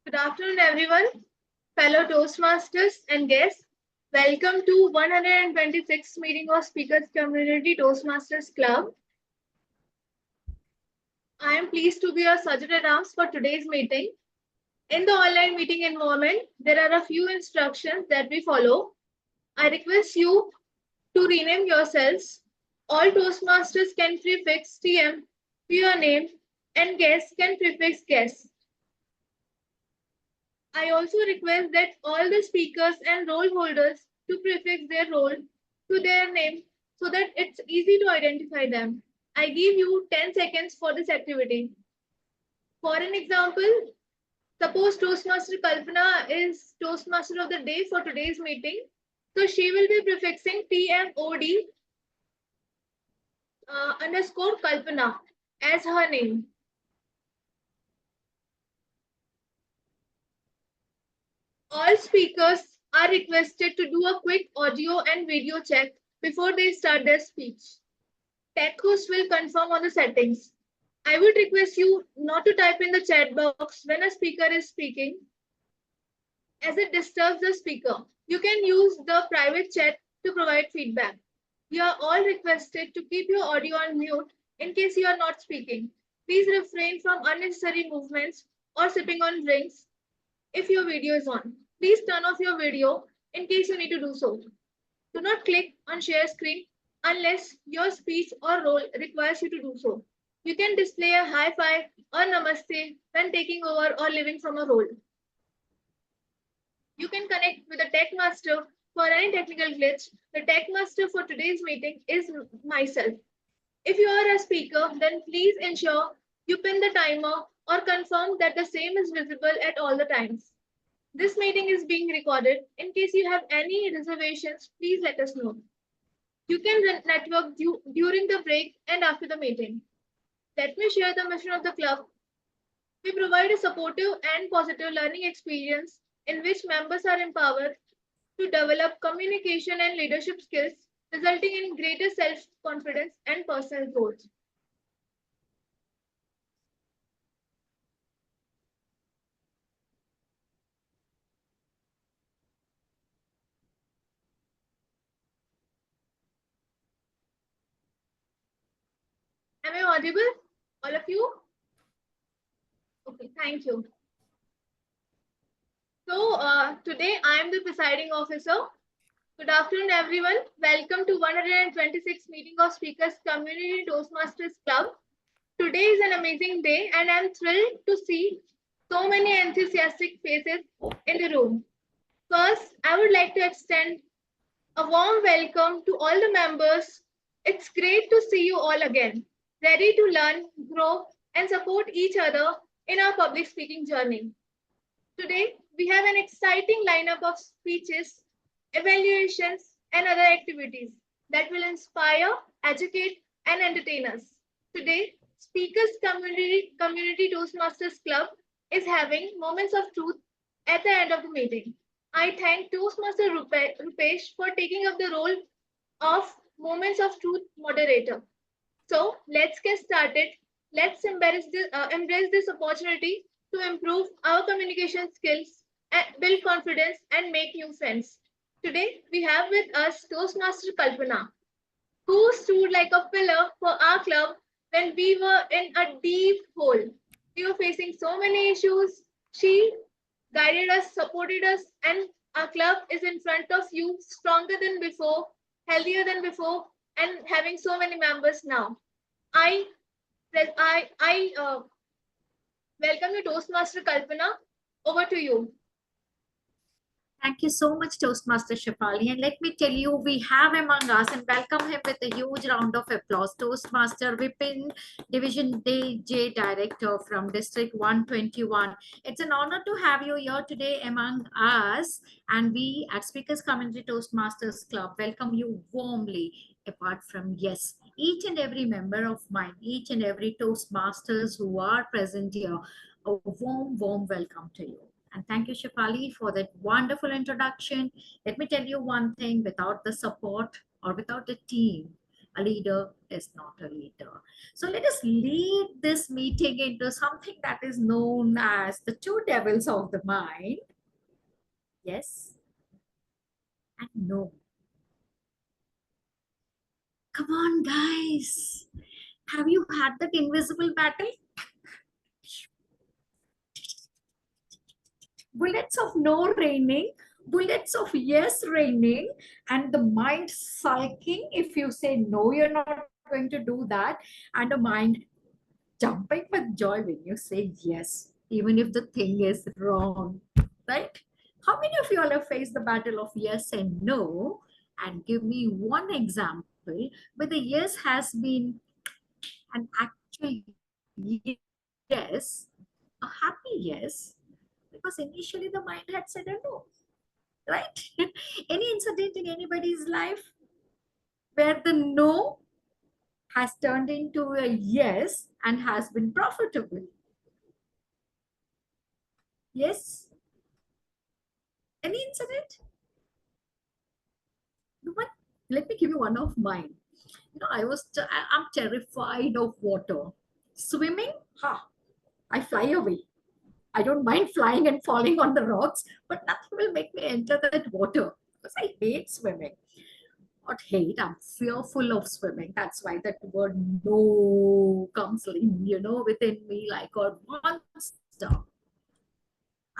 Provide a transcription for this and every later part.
Good afternoon, everyone, fellow Toastmasters and guests. Welcome to 126th meeting of Speakers Community Toastmasters Club. I am pleased to be your sergeant at arms for today's meeting. In the online meeting environment, there are a few instructions that we follow. I request you to rename yourselves. All Toastmasters can prefix TM to your name and guests can prefix guest. I also request that all the speakers and role holders to prefix their role to their name so that it's easy to identify them. I give you 10 seconds for this activity. For an example, suppose Toastmaster Kalpana is Toastmaster of the day for today's meeting. So she will be prefixing TMOD underscore Kalpana as her name. All speakers are requested to do a quick audio and video check before they start their speech. Tech host will confirm on the settings. I would request you not to type in the chat box when a speaker is speaking, as it disturbs the speaker. You can use the private chat to provide feedback. You are all requested to keep your audio on mute in case you are not speaking. Please refrain from unnecessary movements or sipping on drinks if your video is on. Please turn off your video in case you need to do so. Do not click on share screen unless your speech or role requires you to do so. You can display a high five or namaste when taking over or leaving from a role. You can connect with the tech master for any technical glitch. The tech master for today's meeting is myself. If you are a speaker, then please ensure you pin the timer or confirm that the same is visible at all the times. This meeting is being recorded. In case you have any reservations, please let us know. You can network during the break and after the meeting. Let me share the mission of the club. We provide a supportive and positive learning experience in which members are empowered to develop communication and leadership skills, resulting in greater self-confidence and personal growth. Am I audible? All of you? Okay, thank you. So today I am the presiding officer. Good afternoon, everyone. Welcome to 126th meeting of Speakers Community Toastmasters Club. Today is an amazing day and I'm thrilled to see so many enthusiastic faces in the room. First, I would like to extend a warm welcome to all the members. It's great to see you all again, ready to learn, grow, and support each other in our public speaking journey. Today, we have an exciting lineup of speeches, evaluations, and other activities that will inspire, educate, and entertain us. Today, Speakers Community Toastmasters Club is having moments of truth at the end of the meeting. I thank Toastmaster Rupesh for taking up the role of Moments of Truth moderator. So let's get started. Let's embrace this opportunity to improve our communication skills, build confidence, and make new friends. Today, we have with us Toastmaster Kalpana, who stood like a pillar for our club when we were in a deep hole. We were facing so many issues. She guided us, supported us, and our club is in front of you, stronger than before, healthier than before, and having so many members now. I welcome you, Toastmaster Kalpana. Over to you. Thank you so much, Toastmaster Shefali. And let me tell you, we have among us, and welcome him with a huge round of applause, Toastmaster Vipin, Division J Director from District 121. It's an honor to have you here today among us. And we at Speakers Community Toastmasters Club welcome you warmly. Apart from, yes, each and every member of mine, each and every Toastmasters who are present here, a warm welcome to you. And thank you, Shefali, for that wonderful introduction. Let me tell you one thing, without the support or without the team, A leader is not a leader. So let us lead this meeting into something that is known as the two devils of the mind. Yes and no. Come on, guys. Have you had that invisible battle? Bullets of no raining, bullets of yes raining, and the mind sulking if you say no, you're not going to do that, and the mind jumping with joy when you say yes, even if the thing is wrong, right? How many of you all have faced the battle of yes and no? And give me one example where the yes has been an actual yes, a happy yes, because initially the mind had said a no, right? Any incident in anybody's life where the no has turned into a yes and has been profitable? Yes? Any incident? No one? Let me give you one of mine. I'm terrified of water. Swimming, I fly away. I don't mind flying and falling on the rocks, but nothing will make me enter that water because I hate swimming. Not hate, I'm fearful of swimming. That's why that word no comes in, within me like a monster.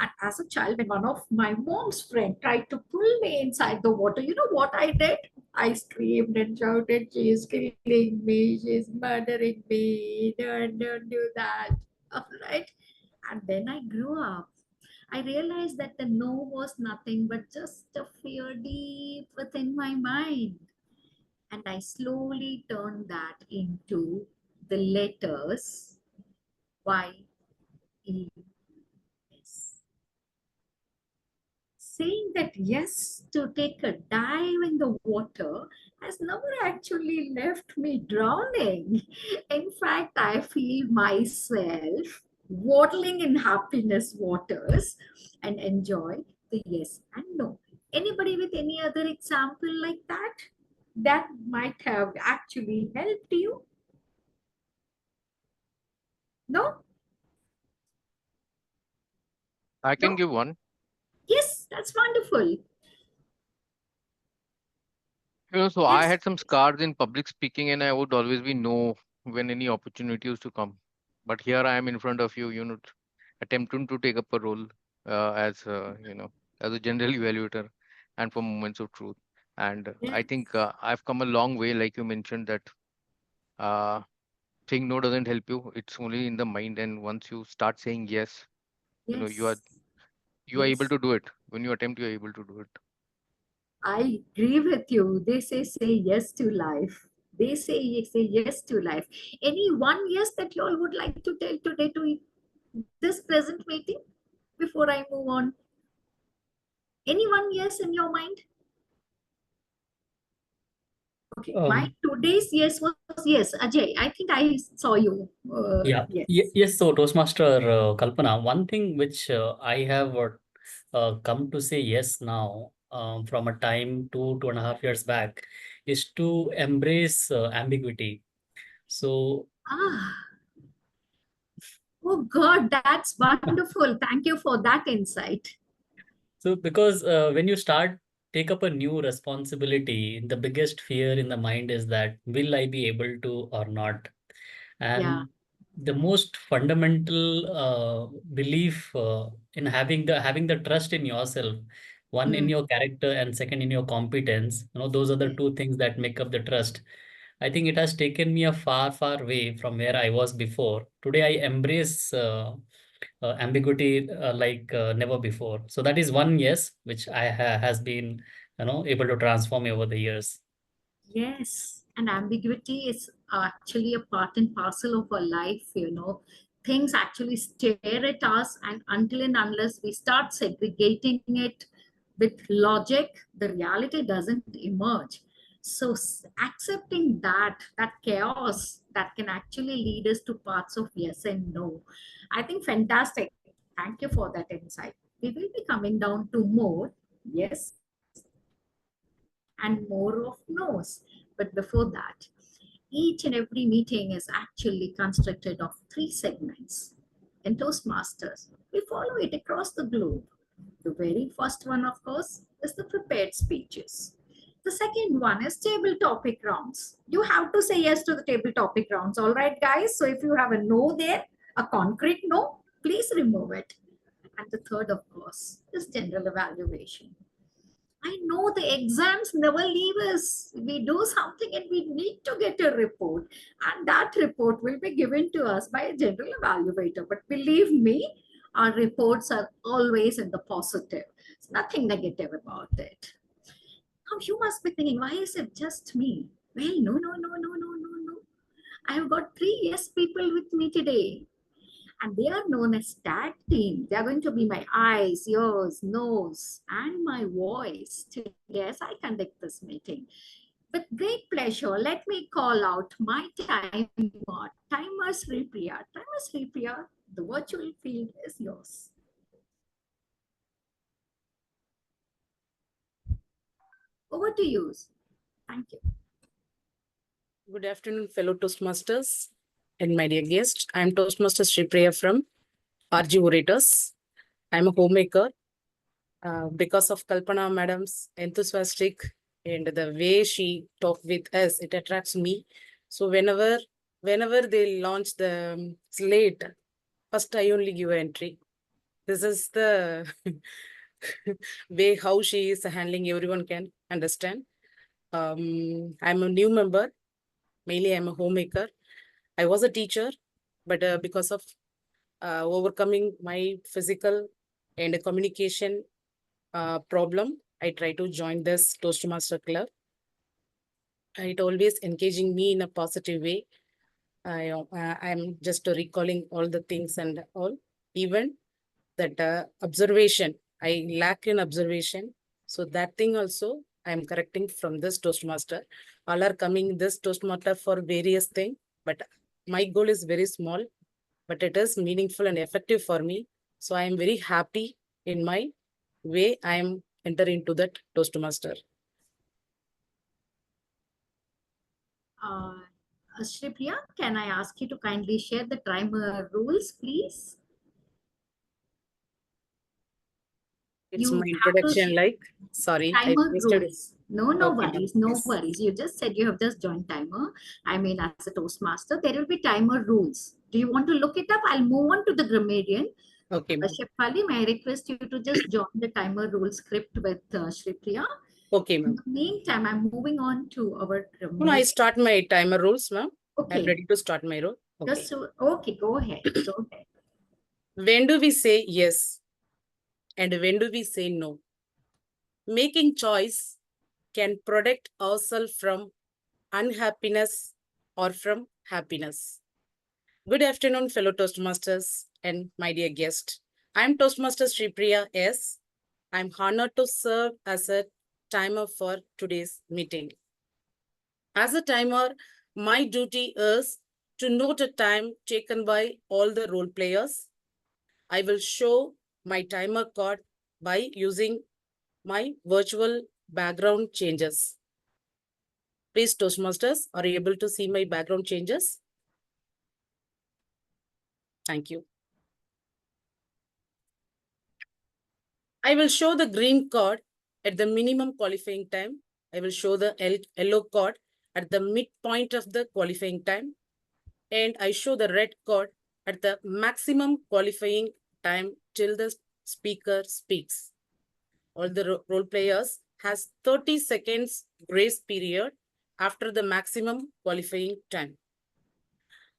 And as a child, when one of my mom's friend tried to pull me inside the water, you know what I did? I screamed and shouted, she's killing me, she's murdering me, don't do that. All right. And then I grew up. I realized that the no was nothing but just a fear deep within my mind. And I slowly turned that into the letters Y-E-S. Saying that yes to take a dive in the water has never actually left me drowning. In fact, I feel myself waddling in happiness waters and enjoy the yes and no. Anybody with any other example like that? That might have actually helped you? No? I can No? give one. Yes, that's wonderful. So I Yes, had some scars in public speaking, and I would always be no when any opportunity used to come. But here I am in front of you, attempting to take up a role as as a general evaluator and for moments of truth. And I yes, think I've come a long way, like you mentioned that uh, saying no doesn't help you. It's only in the mind, and once you start saying yes, you are yes, able yes. to do it. When you attempt, you are able to do it. I agree with you. They say yes to life. They say yes to life. Any one yes that you all would like to tell today to this present meeting before I move on? Any one yes in your mind? Okay, my Um, today's yes was yes. Ajay, I think I saw you. Yes. yes, so Toastmaster Kalpana, one thing which I have come to say yes now from a time 2.5 years back is to embrace ambiguity. So, Ah, oh God, that's wonderful. Thank you for that insight. because when you start take up a new responsibility, the biggest fear in the mind is that will I be able to or not? Yeah. And the most fundamental belief in having the trust in yourself, one in Hmm. your character and second in your competence, those are the two things that make up the trust. I think it has taken me a far way from where I was before. Today I embrace ambiguity like never before. So that is one yes which has been able to transform me over the years. Yes, and ambiguity is actually a part and parcel of our life. Things actually stare at us, and until and unless we start segregating it with logic, the reality doesn't emerge. So, accepting that chaos that can actually lead us to parts of yes and no. I think fantastic. Thank you for that insight. We will be coming down to more yes and more of no's. But before that, Each and every meeting is actually constructed of 3 segments. In Toastmasters, we follow it across the globe. The very first one, of course, is the prepared speeches. The second one is table topic rounds. You have to say yes to the table topic rounds. All right, guys. So if you have a no there, a concrete no, please remove it. And the third, of course, is general evaluation. I know the exams never leave us. We do something and we need to get a report. And that report will be given to us by a general evaluator. But believe me, our reports are always in the positive. There's nothing negative about it. Now you must be thinking, why is it just me? Well, no. I have got 3 yes people with me today. And they are known as tag team. They are going to be my eyes, ears, nose, and my voice today as I conduct this meeting. With great pleasure, let me call out my timer, Sripriya. Timer Sripriya, the virtual field is yours. Over to you. Thank you. Good afternoon, fellow Toastmasters and my dear guest. I am Toastmaster Sripriya from RG Orators. I am a homemaker. Because of Kalpana madam's enthusiastic and the way she talked with us, it attracts me. So whenever they launch the slate, first I only give an entry. This is the way how she is handling, everyone can understand. I'm a new member. Mainly, I'm a homemaker. I was a teacher, but because of overcoming my physical and communication problem, I try to join this Toastmaster Club. It always engaging me in a positive way. I'm just recalling all the things and all. Even that observation, I lack in observation. So that thing also I'm correcting from this Toastmaster. All are coming this Toastmaster for various things, but my goal is very small, but it is meaningful and effective for me. So I am very happy in my way I am entering into that Toastmaster. Shripriya, can I ask you to kindly share the timer rules, please? It's You my have to introduction, like, sorry, I timer wasted. rules. No Okay, worries, ma'am. no Yes. worries. You just said you have just joined timer. I mean, as a Toastmaster, there will be timer rules. Do you want to look it up? I'll move on to the grammarian. Okay, ma'am. Shefali, may I request you to just join the timer rule script with Shripriya? Okay, In ma'am. the meantime, I'm moving on to our No, I grammarian. start my timer rules, ma'am. I'm Okay, ready to start my role. Okay. just okay, go ahead. Go ahead. When do we say yes? And when do we say no? Making choice can protect ourselves from unhappiness or from happiness. Good afternoon, fellow Toastmasters and my dear guest. I'm Toastmaster Sripriya S. I'm honored to serve as a timer for today's meeting. As a timer, my duty is to note a time taken by all the role players. I will show my timer card by using my virtual background changes. Please, Toastmasters, are you able to see my background changes? Thank you. I will show the green card at the minimum qualifying time. I will show the yellow card at the midpoint of the qualifying time. And I show the red card at the maximum qualifying time till the speaker speaks. All the role players has 30 seconds grace period after the maximum qualifying time.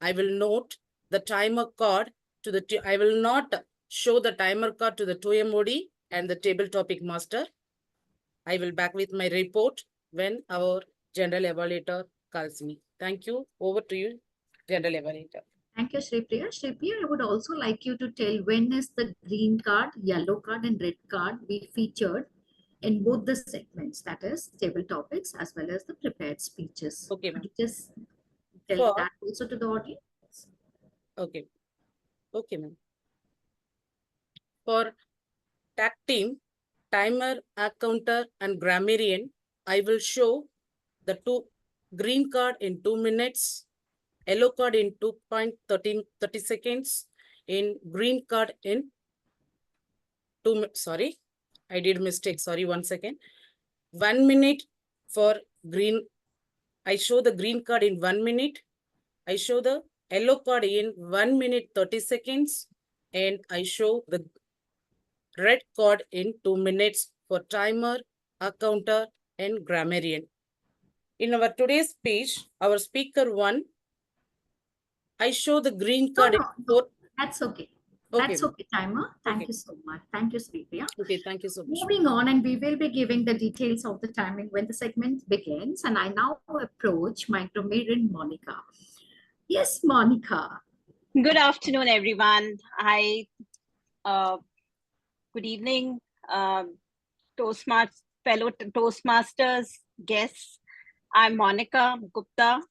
I will note the timer card to the, I will not show the timer card to the 2MOD and the table topic master. I will back with my report when our general evaluator calls me. Thank you. Over to you, general evaluator. Thank you, Shripriya. Shripriya, I would also like you to tell when is the green card, yellow card, and red card be featured in both the segments, that is table topics as well as the prepared speeches. Okay, Could ma'am. you just tell For, that also to the audience? okay. Okay, ma'am. For tag team, timer, counter, and grammarian, I will show the two green card in 2 minutes, yellow card in 2.30 seconds, in green card in sorry, I did mistake. Sorry, 1 second. 1 minute for green. I show the green card in 1 minute. I show the yellow card in 1 minute 30 seconds. And I show the red card in 2 minutes for timer, accounter, and grammarian. In our today's speech, our speaker 1, I show the green No, card in no, 4. that's okay. Okay. That's okay, timer. Thank Okay. you so much. Thank you, Sripriya. Okay, thank you so much. Moving on, and we will be giving the details of the timing when the segment begins. And I now approach my grammarian Monica. Yes, Monica. Good afternoon, everyone. Good evening, fellow Toastmasters guests. I'm Monica Gupta,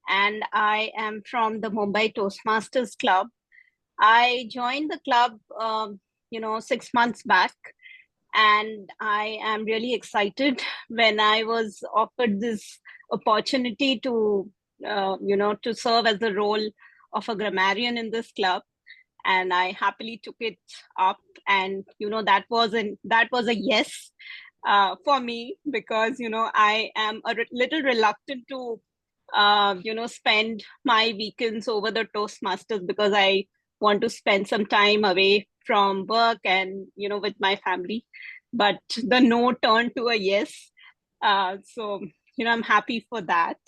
and I am from the Mumbai Toastmasters Club. I joined the club, 6 months back, and I am really excited when I was offered this opportunity to, to serve as the role of a grammarian in this club, and I happily took it up. And that was a yes for me, because I am a little reluctant to spend my weekends over the Toastmasters, because I want to spend some time away from work and with my family. But the no turned to a yes, so I'm happy for that.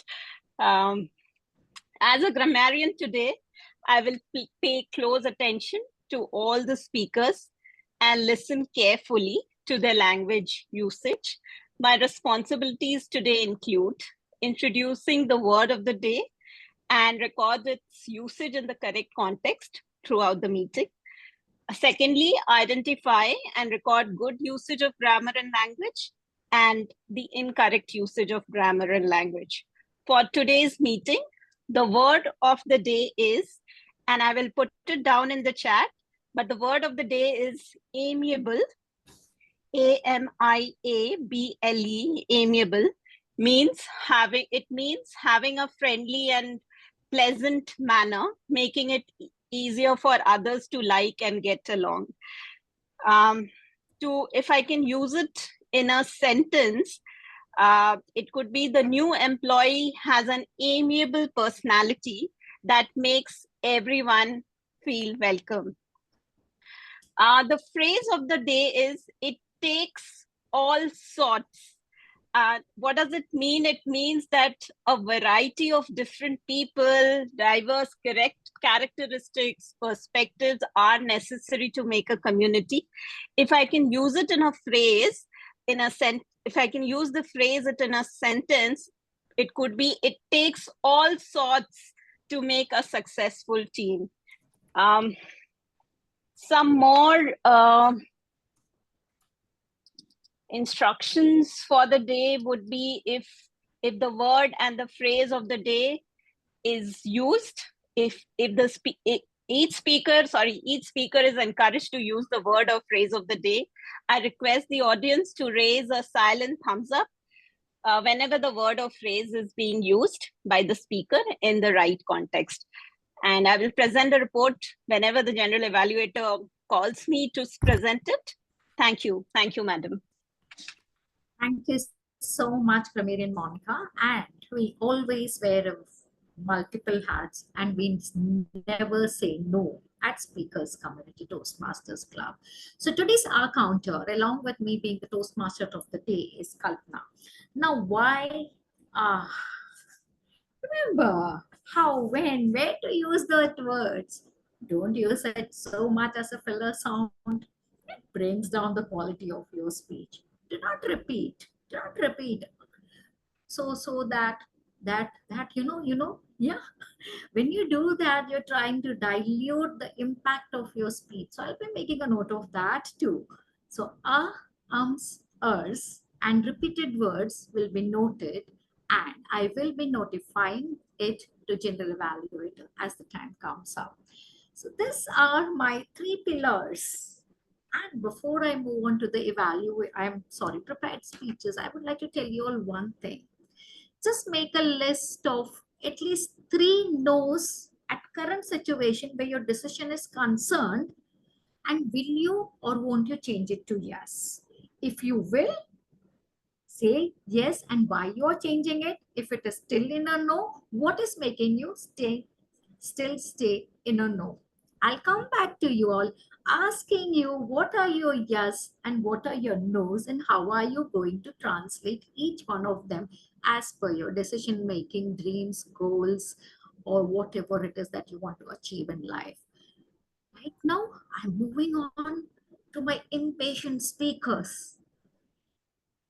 As a grammarian today, I will pay close attention to all the speakers and listen carefully to their language usage. My responsibilities today include introducing the word of the day and record its usage in the correct context throughout the meeting. Secondly, identify and record good usage of grammar and language and the incorrect usage of grammar and language. For today's meeting, the word of the day is, and I will put it down in the chat, but the word of the day is amiable. A-M-I-A-B-L-E, amiable, means having a friendly and pleasant manner, making it easier for others to like and get along. If I can use it in a sentence, it could be: the new employee has an amiable personality that makes everyone feel welcome. The phrase of the day is, it takes all sorts. What does it mean? It means that a variety of different people, diverse characteristics, perspectives are necessary to make a community. If I can use it in a phrase, if I can use the phrase it in a sentence, it could be: it takes all sorts to make a successful team. Some more instructions for the day would be, if the word and the phrase of the day is used, each speaker is encouraged to use the word or phrase of the day, I request the audience to raise a silent thumbs up whenever the word or phrase is being used by the speaker in the right context. And I will present the report whenever the general evaluator calls me to present it. Thank you. Thank you, madam. Thank you so much, grammarian Monica. And we always wear multiple hats, and we never say no at Speakers Community Toastmasters Club. So today's our counter, along with me being the Toastmaster of the day, is Kalpana. Now, why? Remember how, when, where to use the words. Don't use it so much as a filler sound. It brings down the quality of your speech. Do not repeat. Do not repeat. So that yeah. When you do that, you're trying to dilute the impact of your speech. So I'll be making a note of that too. So ums, ers, and repeated words will be noted, and I will be notifying it to general evaluator as the time comes up. So these are my 3 pillars. And before I move on to the prepared speeches, I would like to tell you all one thing. Just make a list of at least 3 no's at current situation where your decision is concerned, and will you or won't you change it to yes? If you will, say yes and why you are changing it. If it is still in a no, what is making you still stay in a no? I'll come back to you all asking you what are your yes and what are your no's, and how are you going to translate each one of them as per your decision making, dreams, goals, or whatever it is that you want to achieve in life. Right now, I'm moving on to my impatient speakers.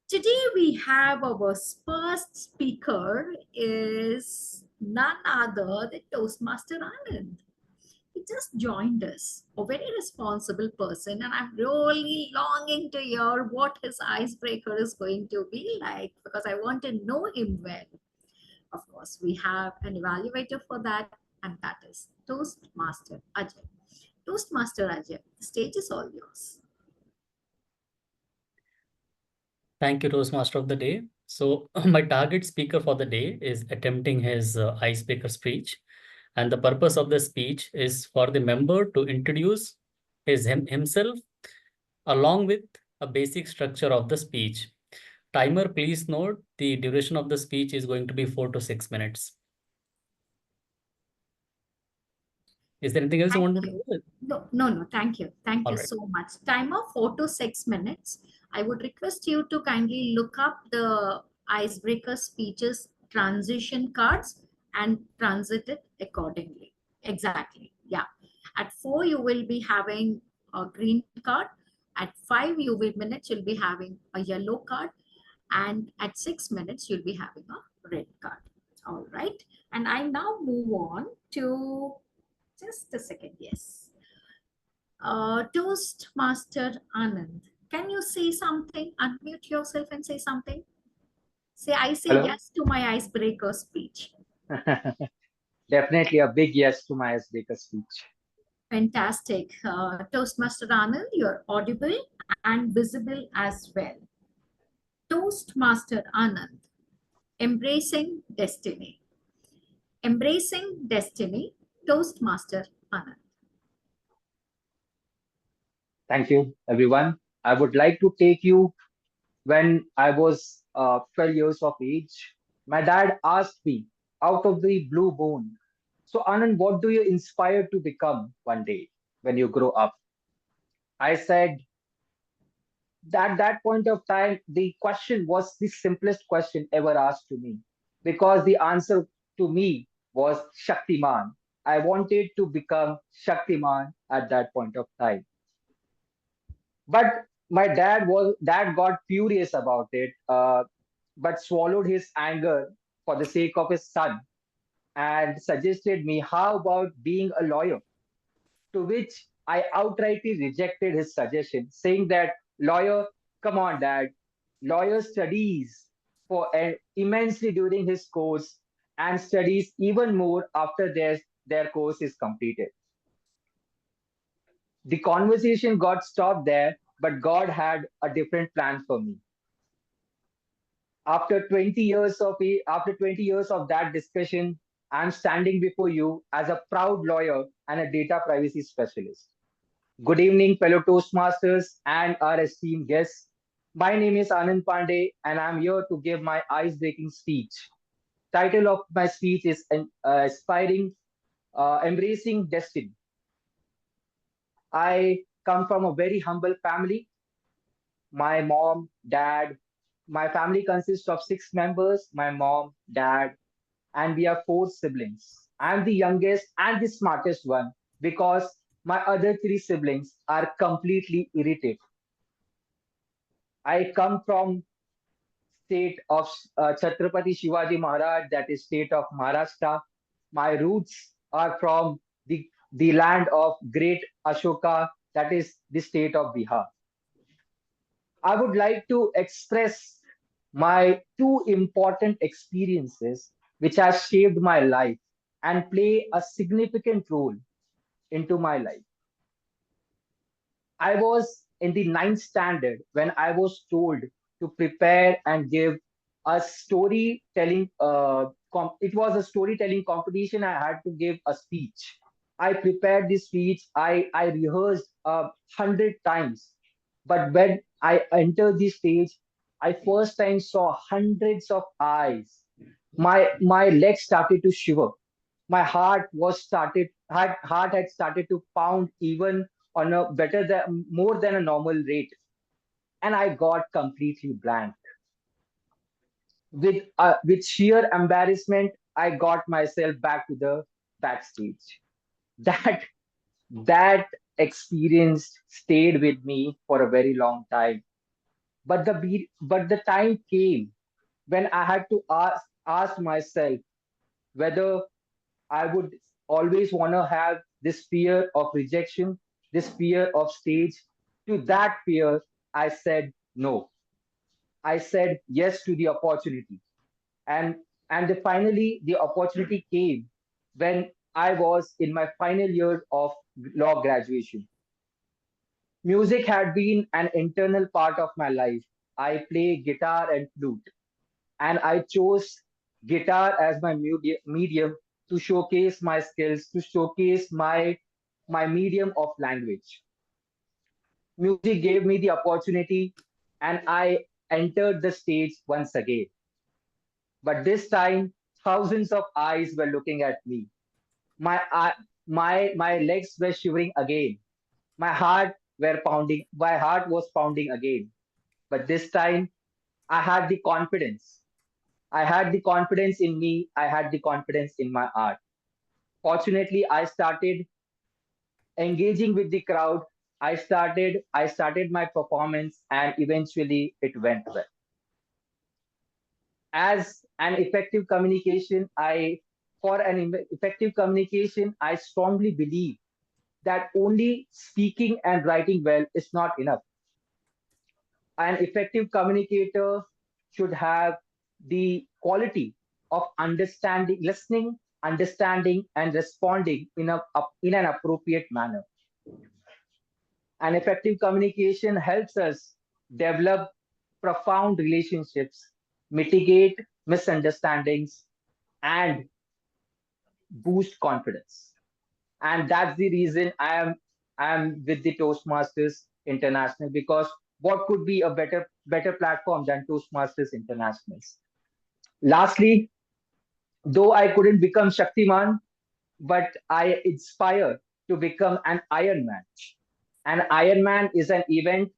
Today we have our first speaker is none other than Toastmaster Anand. He just joined us, a very responsible person, and I'm really longing to hear what his icebreaker is going to be like, because I want to know him well. Of course, we have an evaluator for that, and that is Toastmaster Ajay. Toastmaster Ajay, the stage is all yours. Thank you, Toastmaster of the Day. So my target speaker for the day is attempting his icebreaker speech. And the purpose of the speech is for the member to introduce himself along with a basic structure of the speech. Timer, please note the duration of the speech is going to be 4 to 6 minutes. Is there anything else you want to do? No, thank you. Thank All you right. so much. Timer 4 to 6 minutes. I would request you to kindly look up the icebreaker speeches transition cards and transit it accordingly. Exactly. Yeah. At 4, you will be having a green card. At 5 minutes, you'll be having a yellow card. And at 6 minutes, you'll be having a red card. All right. And I now move on to just a second. Yes. Toastmaster Anand, can you say something? Unmute yourself and say something. Say, I say Hello. yes to my icebreaker speech. Definitely a big yes to my icebreaker speech. Fantastic. Toastmaster Anand, you're audible and visible as well. Toastmaster Anand, embracing destiny. Embracing destiny, Toastmaster Anand. Thank you, everyone. I would like to take you when I was 12 years of age. My dad asked me out of the blue moon, so Anand, what do you inspire to become one day when you grow up? I said, that that point of time, the question was the simplest question ever asked to me because the answer to me was Shaktiman. I wanted to become Shaktiman at that point of time. But my dad got furious about it, but swallowed his anger for the sake of his son and suggested me how about being a lawyer, to which I outrightly rejected his suggestion, saying that lawyer, come on, dad, lawyer studies for immensely during his course and studies even more after their course is completed. The conversation got stopped there, but God had a different plan for me. After 20 years of that discussion, I'm standing before you as a proud lawyer and a data privacy specialist. Good evening, fellow Toastmasters and our esteemed guests. My name is Anand Pandey, and I'm here to give my ice-breaking speech. Title of my speech is Aspiring, Embracing Destiny. I come from a very humble family. My mom, dad, my family consists of 6 members, my mom, dad, and we are 4 siblings. I'm the youngest and the smartest one because my other 3 siblings are completely irritated. I come from state of Chhatrapati Shivaji Maharaj, that is state of Maharashtra. My roots are from the land of great Ashoka, that is the state of Bihar. I would like to express my 2 important experiences which have shaped my life and play a significant role into my life. I was in the ninth standard when I was told to prepare and give a storytelling. It was a storytelling competition. I had to give a speech. I prepared this speech. I rehearsed 100 times. But when I entered the stage, I first time saw hundreds of eyes. My legs started to shiver. My heart had started to pound even on a better than more than a normal rate, and I got completely blank. With sheer embarrassment, I got myself back to the backstage. That that experience stayed with me for a very long time. But the time came when I had to ask myself whether I would always want to have this fear of rejection, this fear of stage. To that fear, I said no. I said yes to the opportunity. And finally, the opportunity came when I was in my final year of law graduation. Music had been an internal part of my life. I play guitar and flute, and I chose guitar as my medium to showcase my skills, to showcase my medium of language. Music gave me the opportunity, and I entered the stage once again. But this time, thousands of eyes were looking at me. My legs were shivering again. My heart was pounding again. But this time, I had the confidence. I had the confidence in me. I had the confidence in my art. Fortunately, I started engaging with the crowd. I started my performance, and eventually it went well. As an effective communication, effective communication, I strongly believe that only speaking and writing well is not enough. An effective communicator should have the quality of understanding, listening, understanding, and responding in an appropriate manner. An effective communication helps us develop profound relationships, mitigate misunderstandings, and boost confidence. And that's the reason I am with the Toastmasters International, because what could be a better platform than Toastmasters Internationals? Lastly, though I couldn't become Shaktiman, but I inspire to become an Iron Man. An Ironman is an event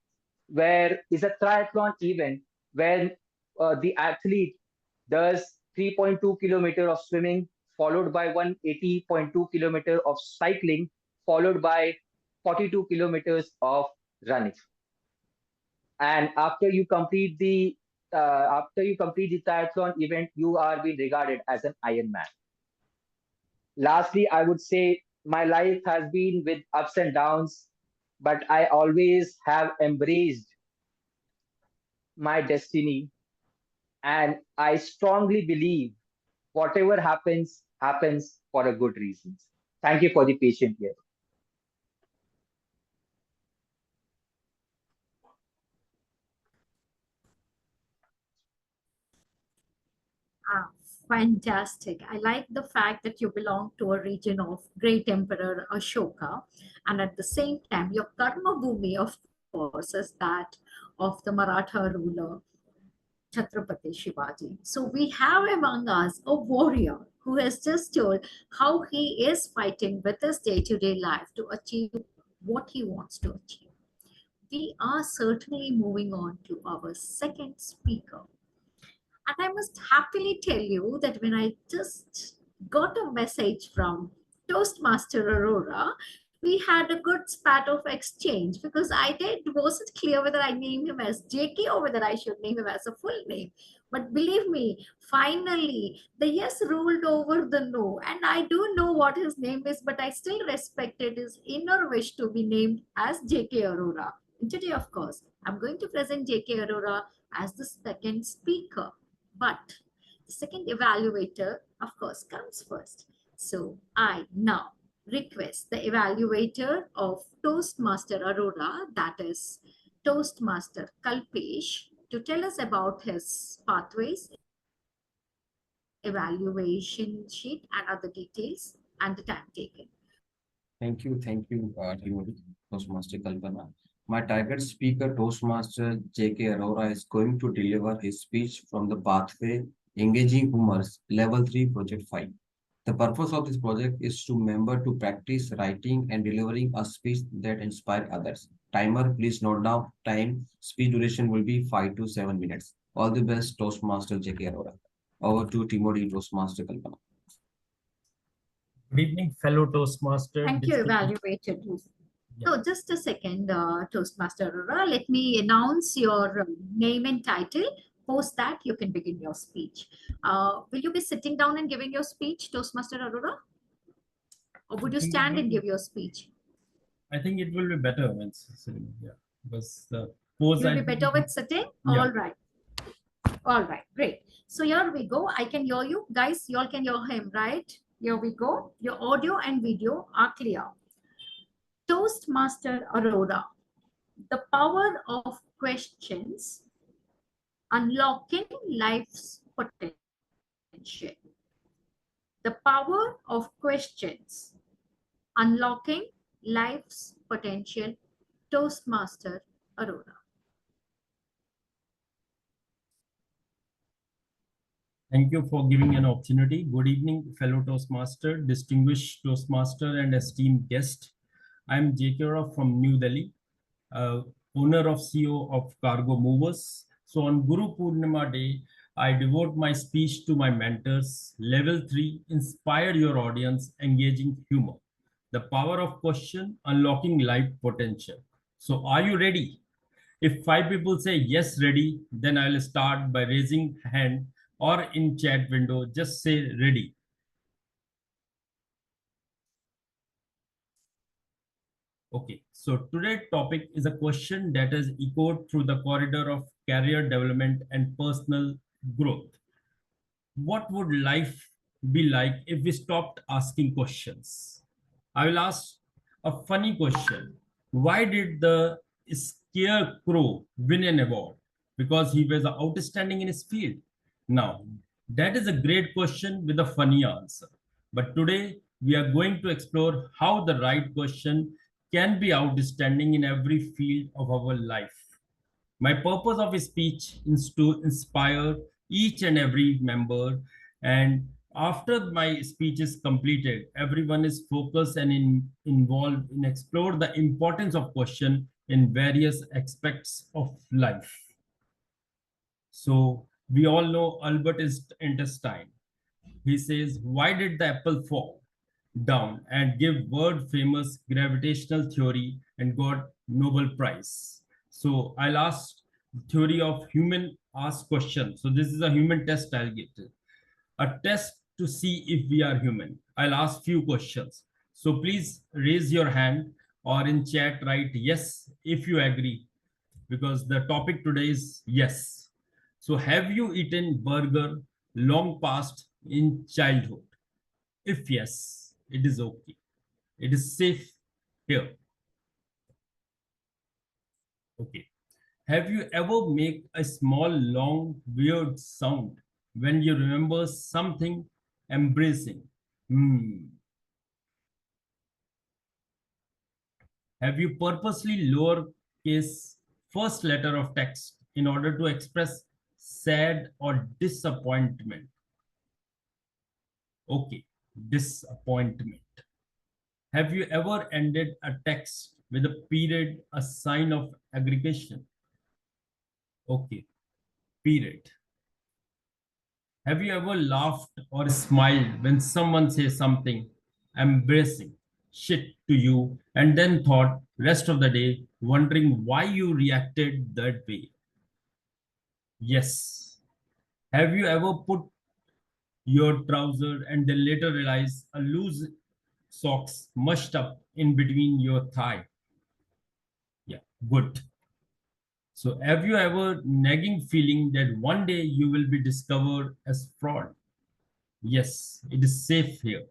where is a triathlon event where the athlete does 3.2 kilometer of swimming, followed by 180.2 kilometer of cycling, followed by 42 kilometers of running. And after you complete the triathlon event, you are being regarded as an Ironman. Lastly, I would say my life has been with ups and downs, but I always have embraced my destiny, and I strongly believe whatever happens, happens for a good reason. Thank you for the patient here. Ah, fantastic. I like the fact that you belong to a region of great Emperor Ashoka, and at the same time, your Karma Bhumi, of course, is that of the Maratha ruler Chhatrapati Shivaji. So we have among us a warrior who has just told how he is fighting with his day-to-day life to achieve what he wants to achieve. We are certainly moving on to our second speaker. And I must happily tell you that when I just got a message from Toastmaster Aurora, we had a good spat of exchange because wasn't clear whether I name him as JK or whether I should name him as a full name. But believe me, finally, the yes ruled over the no. And I do know what his name is, but I still respected his inner wish to be named as JK Aurora. And today, of course, I'm going to present JK Aurora as the second speaker. But the second evaluator, of course, comes first. So I now request the evaluator of Toastmaster Aurora, that is Toastmaster Kalpesh, to tell us about his pathways, evaluation sheet, and other details and the time taken. Thank you, Timothy, Toastmaster Kalpana. My target speaker, Toastmaster J.K. Arora, is going to deliver his speech from the Pathway Engaging Humors Level 3 Project 5. The purpose of this project is to member to practice writing and delivering a speech that inspire others. Timer, please note down time. Speech duration will be 5 to 7 minutes. All the best, Toastmaster J.K. Arora. Over to Timothy, Toastmaster Kalpana. Good evening, fellow Toastmaster. Thank you, evaluated. So just a second, Toastmaster Aurora, let me announce your name and title. Post that, you can begin your speech. Will you be sitting down and giving your speech, Toastmaster Aurora? Or would you stand and give your speech? I think it will be better when sitting, yeah. Because the pose You'll be better with sitting? Yeah. All right. All right, great. So here we go. I can hear you. Guys, you all can hear him, right? Here we go. Your audio and video are clear. Toastmaster Aurora, the power of questions, unlocking life's potential. The power of questions, unlocking life's potential. Toastmaster Aurora. Thank you for giving an opportunity. Good evening, fellow Toastmaster, distinguished Toastmaster and esteemed guest. I'm J.K. Arora from New Delhi, owner of CEO of Cargo Movers. So on Guru Purnima Day, I devote my speech to my mentors. Level 3, inspire your audience, engaging humor. The power of question, unlocking life potential. So are you ready? If 5 people say yes, ready, then I'll start by raising hand or in chat window, just say ready. Okay, so today's topic is a question that has echoed through the corridor of career development and personal growth. What would life be like if we stopped asking questions? I will ask a funny question. Why did the scarecrow win an award? Because he was outstanding in his field. Now, that is a great question with a funny answer. But today, we are going to explore how the right question can be outstanding in every field of our life. My purpose of his speech is to inspire each and every member. And after my speech is completed, everyone is focused and involved in explore the importance of question in various aspects of life. So we all know Albert Einstein. He says, why did the apple fall down and give world famous gravitational theory and got Nobel Prize? So I'll ask theory of human ask question. So this is a human test I'll get. A test to see if we are human. I'll ask few questions. So please raise your hand or in chat write yes if you agree, because the topic today is yes. So have you eaten burger long past in childhood? If yes, it is okay. It is safe here. Okay. Have you ever made a small, long, weird sound when you remember something embracing? Have you purposely lowercase first letter of text in order to express sad or disappointment? Okay, disappointment. Have you ever ended a text with a period, a sign of aggregation? Okay, period. Have you ever laughed or smiled when someone says something embarrassing shit to you and then thought rest of the day wondering why you reacted that way? Yes. Have you ever put your trouser and then later realize a loose socks mushed up in between your thigh? Yeah, good. So have you ever nagging feeling that one day you will be discovered as fraud? Yes, it is safe here.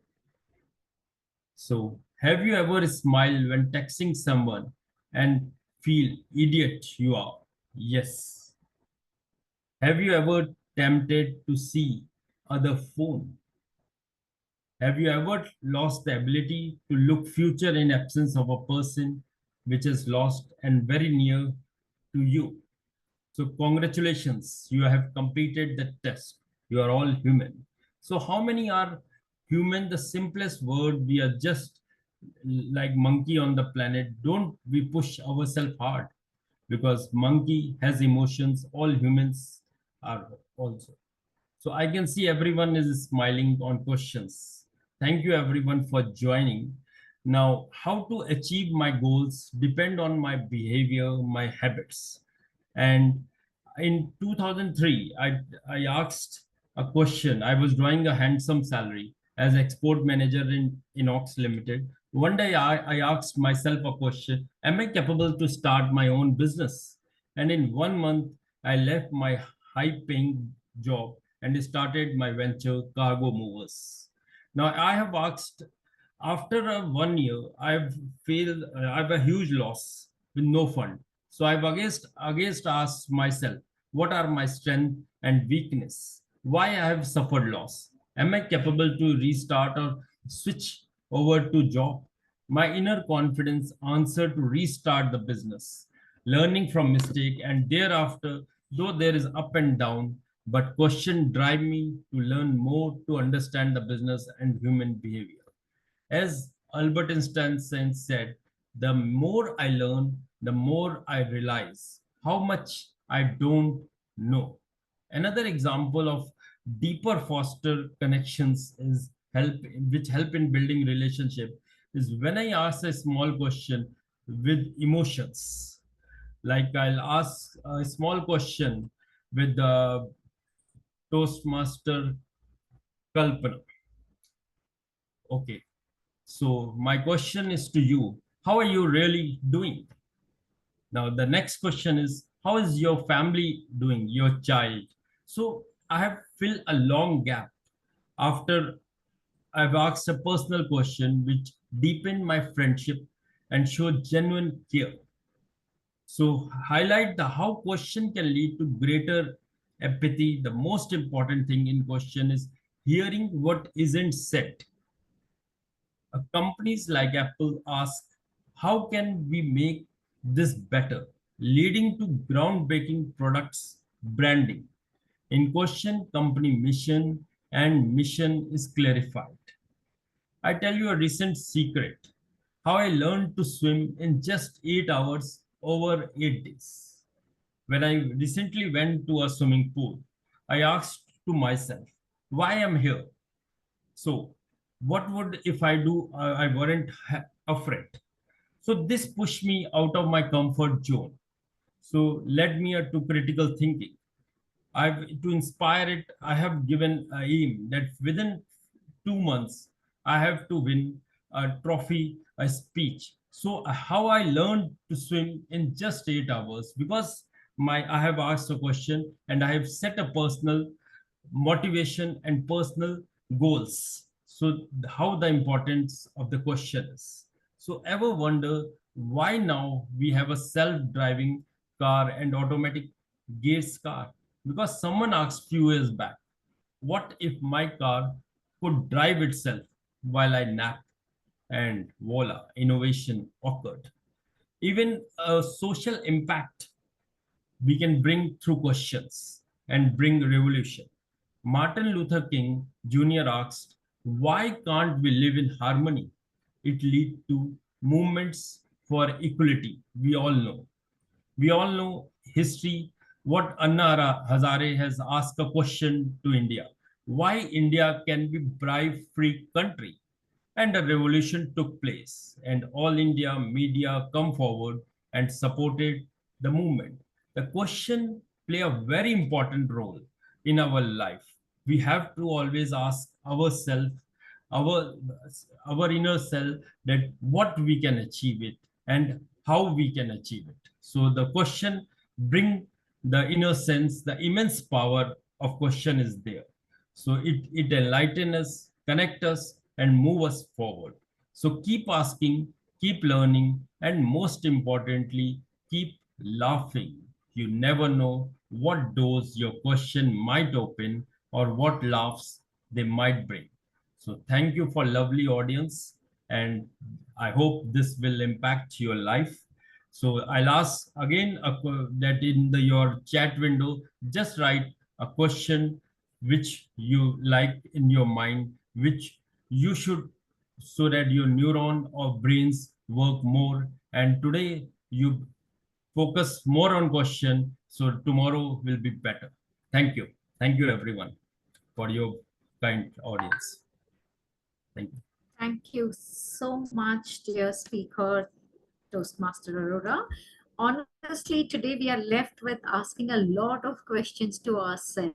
So have you ever smiled when texting someone and feel idiot you are? Yes. Have you ever tempted to see other phone? Have you ever lost the ability to look future in absence of a person which is lost and very near to you? So congratulations, you have completed the test. You are all human. So how many are human? The simplest word, we are just like monkey on the planet. Don't we push ourselves hard? Because monkey has emotions, all humans are also. So I can see everyone is smiling on questions. Thank you everyone for joining. Now, how to achieve my goals depend on my behavior, my habits. And in 2003, I asked a question. I was drawing a handsome salary as export manager in Inox Limited. One day I asked myself a question, am I capable to start my own business? And in 1 month, I left my high paying job and started my venture, Cargo Movers. Now I have asked, after 1 year, I've failed, I have a huge loss with no fund. So I've against asked myself, what are my strength and weakness? Why I have suffered loss? Am I capable to restart or switch over to job? My inner confidence answered to restart the business, learning from mistake, and thereafter, though there is up and down, but question drive me to learn more to understand the business and human behavior. As Albert Einstein said, the more I learn, the more I realize how much I don't know. Another example of deeper foster connections is which help in building relationship is when I ask a small question with emotions. Like I'll ask a small question with the Toastmaster Kalpana. Okay, so my question is to you, how are you really doing? Now, the next question is, how is your family doing, your child? So I have filled a long gap after I've asked a personal question which deepened my friendship and showed genuine care. So highlight the how question can lead to greater empathy. The most important thing in question is hearing what isn't said. Companies like Apple ask, how can we make this better? Leading to groundbreaking products branding. In question, company mission and mission is clarified. I tell you a recent secret, how I learned to swim in just 8 hours over 8 days. When I recently went to a swimming pool, I asked to myself, why I'm here? So what would if I do, I weren't afraid. So this pushed me out of my comfort zone. So led me to critical thinking. To inspire it, I have given a aim that within 2 months, I have to win a trophy, a speech. So how I learned to swim in just 8 hours, because I have asked a question and I have set a personal motivation and personal goals. So how the importance of the question is. So ever wonder why now we have a self-driving car and automatic gates car? Because someone asked few years back, what if my car could drive itself while I nap? And voila, innovation occurred. Even a social impact we can bring through questions and bring revolution. Martin Luther King Jr. asked, why can't we live in harmony? It leads to movements for equality. We all know. We all know history, what Anna Hazare has asked a question to India. Why India can be bribe-free country? And a revolution took place and all India media come forward and supported the movement. The question play a very important role in our life. We have to always ask ourselves, our, our inner self, that what we can achieve it and how we can achieve it. So the question bring the inner sense, the immense power of question is there. So it enlighten us, connect us, and move us forward. So keep asking, keep learning, and most importantly, keep laughing. You never know what doors your question might open, or what laughs they might bring. So thank you for lovely audience, and I hope this will impact your life. So I'll ask again that in your chat window, just write a question which you like in your mind, which you should, so that your neuron or brains work more. And today you focus more on question, so tomorrow will be better. Thank you. Thank you everyone for your kind audience. Thank you. Thank you so much, dear speaker, Toastmaster Aurora. Honestly, today we are left with asking a lot of questions to ourselves,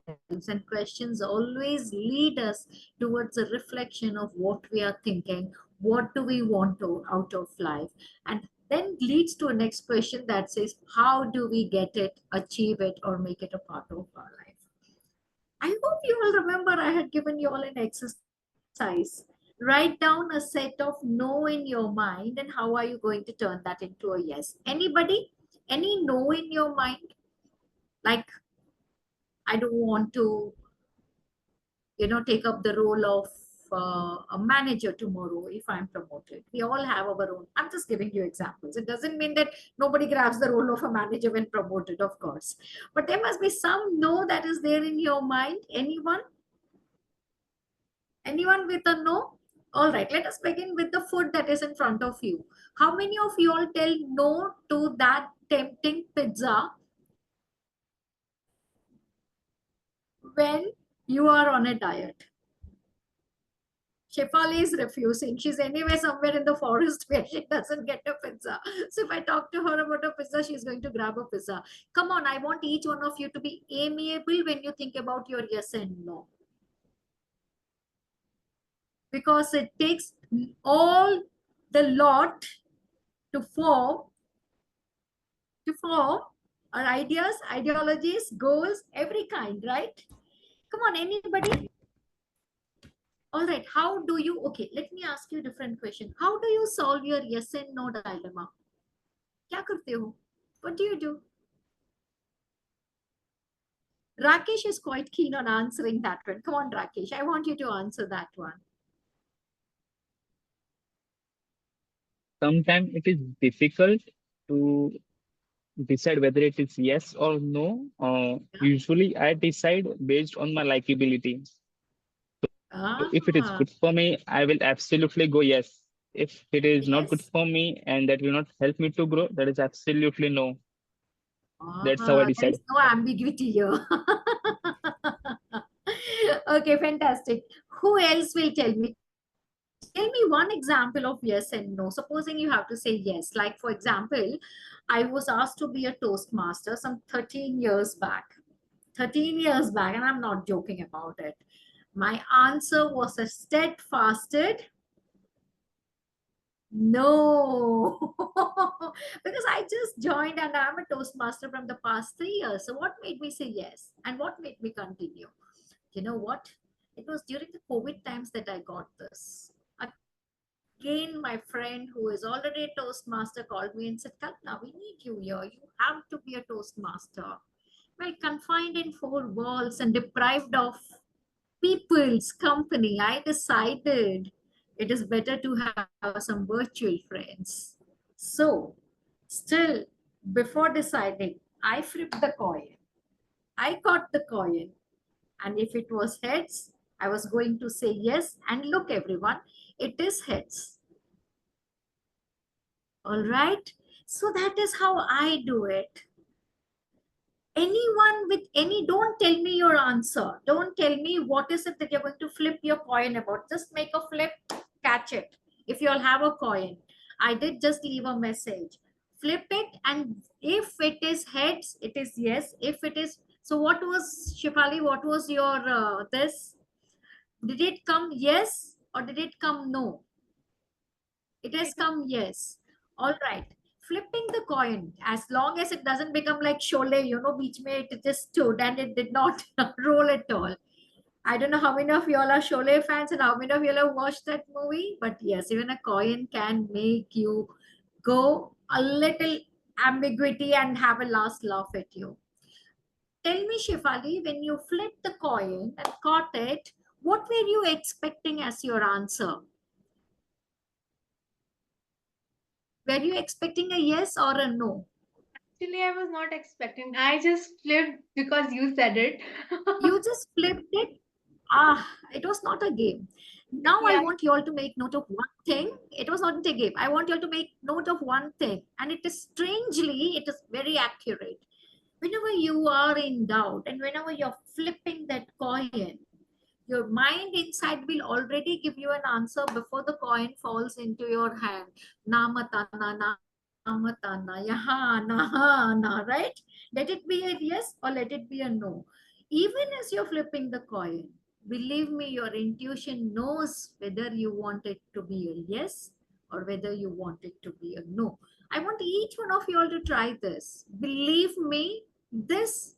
and questions always lead us towards a reflection of what we are thinking, what do we want out of life, and then leads to a next question that says, how do we get it, achieve it, or make it a part of our life? I hope you will remember I had given you all an exercise. Write down a set of no in your mind, and how are you going to turn that into a yes? Anybody? Any no in your mind? Like, I don't want to, take up the role of a manager tomorrow if I'm promoted. We all have our own. I'm just giving you examples. It doesn't mean that nobody grabs the role of a manager when promoted, of course. But there must be some no that is there in your mind. Anyone? Anyone with a no? All right, let us begin with the food that is in front of you. How many of you all tell no to that tempting pizza when you are on a diet? Shefali is refusing. She's anyway somewhere in the forest where she doesn't get a pizza. So if I talk to her about a pizza, she's going to grab a pizza. Come on, I want each one of you to be amiable when you think about your yes and no. Because it takes all the lot to form our ideas, ideologies, goals, every kind, right? Come on, anybody? All right, how do you, okay, let me ask you a different question. How do you solve your yes and no dilemma? Kya karte ho? What do you do? Rakesh is quite keen on answering that one. Come on, Rakesh, I want you to answer that one. Sometimes it is difficult to decide whether it is yes or no. Usually I decide based on my likability. So if it is good for me, I will absolutely go yes. If it is not good for me and that will not help me to grow, that is absolutely no. That's how I There decide. is no ambiguity here. Okay, fantastic. Who else will tell me? Tell me one example of yes and no. Supposing you have to say yes. Like, for example, I was asked to be a Toastmaster some 13 years back. 13 years back, and I'm not joking about it. My answer was a steadfasted no. Because I just joined and I'm a Toastmaster from the past 3 years. So what made me say yes? And what made me continue? You know what? It was during the COVID times that I got this. Again, my friend who is already a Toastmaster called me and said, Kalpana, we need you here. You have to be a Toastmaster. Well, confined in 4 walls and deprived of people's company, I decided it is better to have some virtual friends. So, still, before deciding, I flipped the coin. I got the coin. And if it was heads, I was going to say yes. And look, everyone, it is heads. All right. So that is how I do it. Anyone with any, don't tell me your answer. Don't tell me what is it that you're going to flip your coin about. Just make a flip, catch it. If you'll have a coin, I did just leave a message. Flip it, and if it is heads, it is yes. If it is, so what was, Shefali, what was your this? Did it come yes or did it come no? It has come yes. All right. Flipping the coin, as long as it doesn't become like Sholay, beach mein it just stood and it did not roll at all. I don't know how many of you all are Sholay fans and how many of you all have watched that movie, but yes, even a coin can make you go a little ambiguity and have a last laugh at you. Tell me, Shefali, when you flipped the coin and caught it, what were you expecting as your answer? Were you expecting a yes or a no? Actually, I was not expecting. I just flipped because you said it. You just flipped it. It was not a game. Now I Yeah. want you all to make note of one thing. It was not a game. I want you all to make note of one thing. And it is strangely, it is very accurate. Whenever you are in doubt and whenever you're flipping that coin, your mind inside will already give you an answer before the coin falls into your hand. Namatana, namatana, yaha, naha, na, right? Let it be a yes or let it be a no. Even as you're flipping the coin, believe me, your intuition knows whether you want it to be a yes or whether you want it to be a no. I want each one of you all to try this. Believe me, this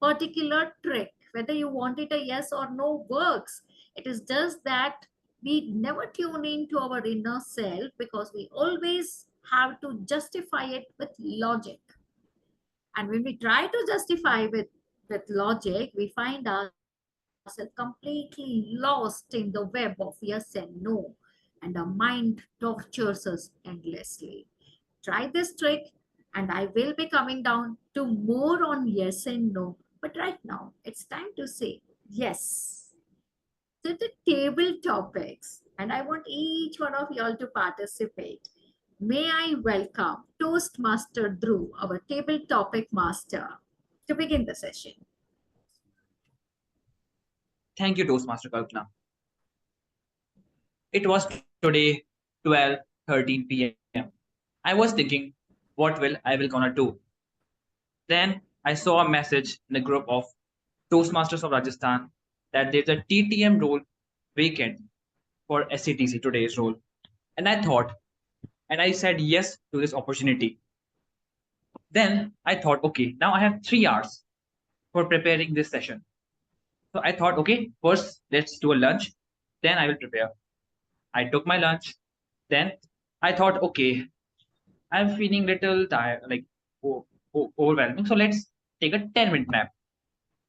particular trick, whether you want it a yes or no, works. It is just that we never tune into our inner self because we always have to justify it with logic. And when we try to justify with logic, we find ourselves completely lost in the web of yes and no. And our mind tortures us endlessly. Try this trick, and I will be coming down to more on yes and no. But right now, it's time to say yes to the table topics. And I want each one of y'all to participate. May I welcome Toastmaster Dhruv, our table topic master, to begin the session. Thank you, Toastmaster Kalpana. It was today 12:13 p.m. I was thinking, what I will gonna do? Then I saw a message in a group of Toastmasters of Rajasthan that there's a TTM role vacant for SCTC, today's role. And I thought, and I said yes to this opportunity. Then I thought, okay, now I have 3 hours for preparing this session. So I thought, okay, first let's do a lunch, then I will prepare. I took my lunch. Then I thought, okay, I'm feeling little tired, like overwhelming. So let's take a 10-minute nap.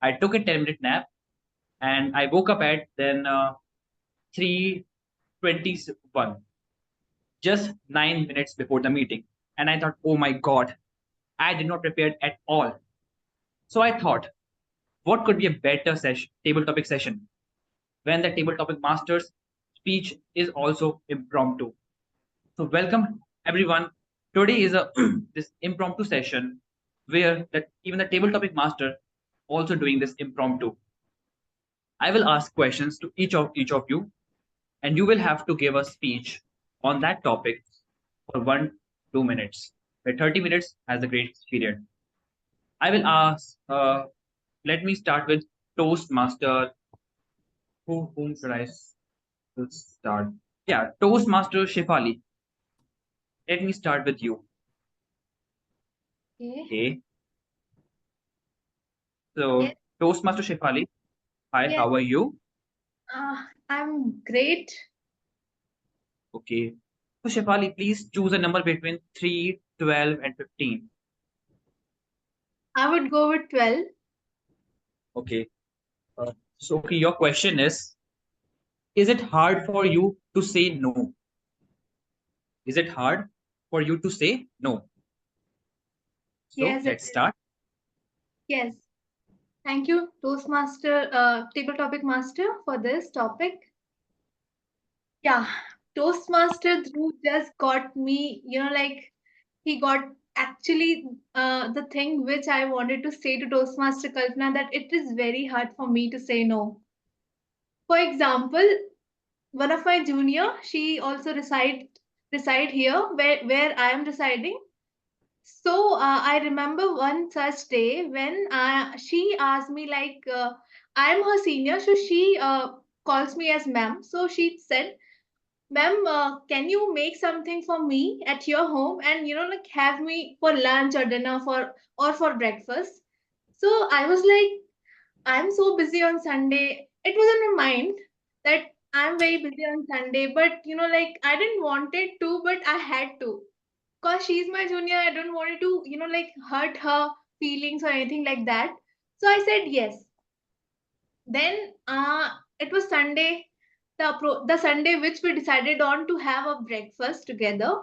I took a 10-minute nap and I woke up at then 3:21, just 9 minutes before the meeting. And I thought, oh my God, I did not prepare at all. So I thought, what could be a better session, table topic session, when the table topic master's speech is also impromptu. So welcome everyone. Today is a this impromptu session where even the table topic master also doing this impromptu. I will ask questions to each of you, and you will have to give a speech on that topic for 1-2 minutes. Where 30 minutes has a grace period. I will ask. Let me start with Toastmaster. Whom should I start? Yeah, Toastmaster Shefali. Let me start with you. Okay. So, Yes. Toastmaster Shefali, hi, Yes. how are you? I'm great. Okay. So, Shefali, please choose a number between 3, 12, and 15. I would go with 12. Okay. So, okay, your question is it hard for you to say no? Is it hard for you to say no? So, Yes, let's start. Yes. Thank you, Toastmaster, table topic master, for this topic. Yeah, Toastmaster Dhruv just got me, like he got actually the thing which I wanted to say to Toastmaster Kalpana, that it is very hard for me to say no. For example, one of my junior, she also reside here where I am residing. So I remember one such day when she asked me, like, I'm her senior, so she calls me as ma'am. So she said, ma'am, can you make something for me at your home and like have me for lunch or dinner or for breakfast? So I was like, I'm so busy on Sunday. It was in my mind that I'm very busy on Sunday, but like I didn't want it to, but I had to. Cause she's my junior, I don't want it to, like hurt her feelings or anything like that. So I said yes. Then it was Sunday, the Sunday which we decided on to have a breakfast together.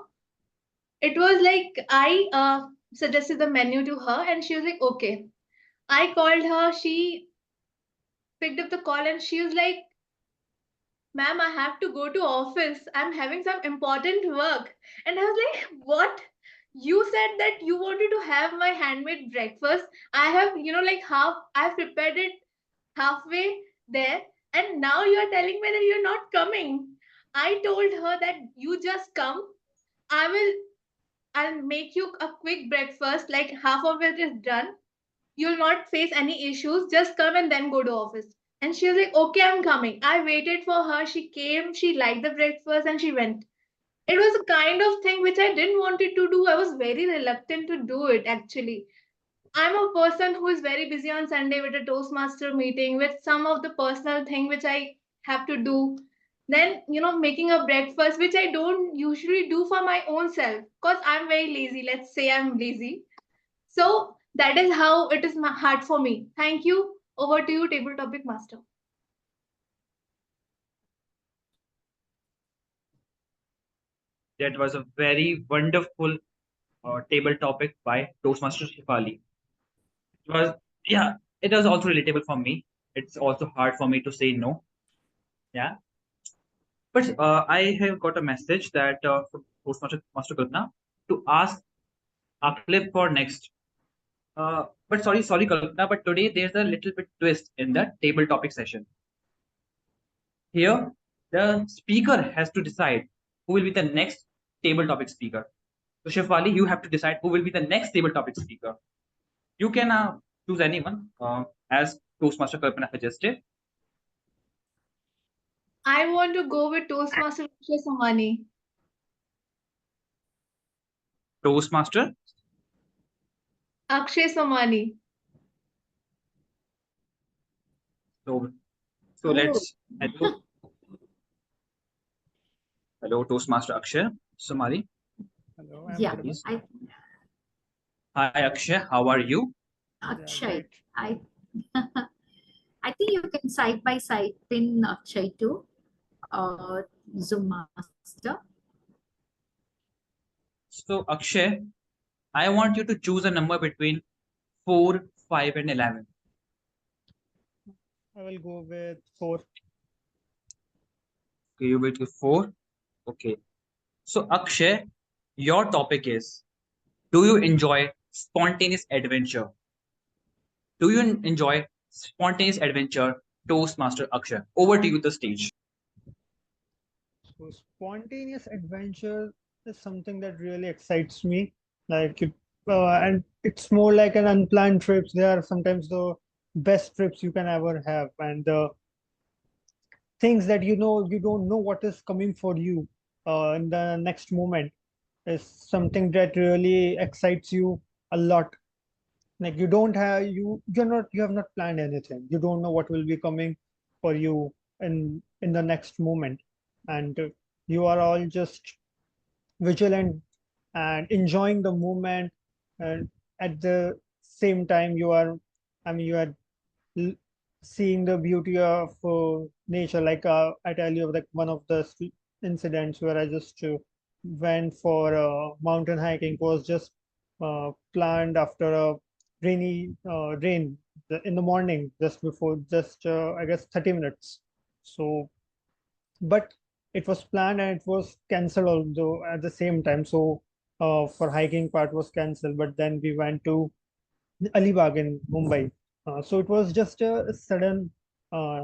It was like I suggested the menu to her and she was like, okay. I called her, she picked up the call and she was like, ma'am, I have to go to office. I'm having some important work. And I was like, what? You said that you wanted to have my handmade breakfast. I have, like I've prepared it halfway there. And now you are telling me that you're not coming. I told her that you just come. I'll make you a quick breakfast, like half of it is done. You'll not face any issues. Just come and then go to office. And she was like, okay, I'm coming. I waited for her. She came, she liked the breakfast and she went. It was a kind of thing which I didn't want it to do. I was very reluctant to do it actually. I'm a person who is very busy on Sunday with a Toastmaster meeting, with some of the personal thing which I have to do. Then, making a breakfast, which I don't usually do for my own self because I'm very lazy. Let's say I'm lazy. So that is how it is hard for me. Thank you. Over to you, table topic master. That was a very wonderful table topic by Toastmaster Shifali. It was also relatable for me. It's also hard for me to say no. Yeah. But I have got a message that from Toastmaster Master Kalpana to ask Aklif for next. But sorry, Kalpana, but today there's a little bit twist in the table topic session. Here, the speaker has to decide who will be the next table topic speaker. So Shifali, you have to decide who will be the next table topic speaker. You can choose anyone as Toastmaster Kalpana suggested. I want to go with Toastmaster Akshay Samani. Toastmaster Akshay Samani. So let's hello Toastmaster Akshay Samari. Hello, Yeah, Please. I Hi Akshay, how are you? Akshay. I I think you can side by side pin Akshay to Zoom Master. So Akshay, I want you to choose a number between 4, 5 and 11. I will go with 4. Okay, you will choose 4. Okay. So Akshay, your topic is, do you enjoy spontaneous adventure? Do you enjoy spontaneous adventure? Toastmaster Akshay, over to you the stage. So spontaneous adventure is something that really excites me. Like and it's more like an unplanned trips. They are sometimes the best trips you can ever have, and things that you don't know what is coming for you in the next moment is something that really excites you a lot. Like you have not planned anything. You don't know what will be coming for you in the next moment, and you are all just vigilant and enjoying the moment, and at the same time you are seeing the beauty of nature. Like I tell you, like one of the incidents where I just went for mountain hiking was just planned after a rain in the morning, just before, just I guess 30 minutes. So, but it was planned and it was cancelled although at the same time. So for hiking part was cancelled, but then we went to Alibag in Mumbai. So it was just a sudden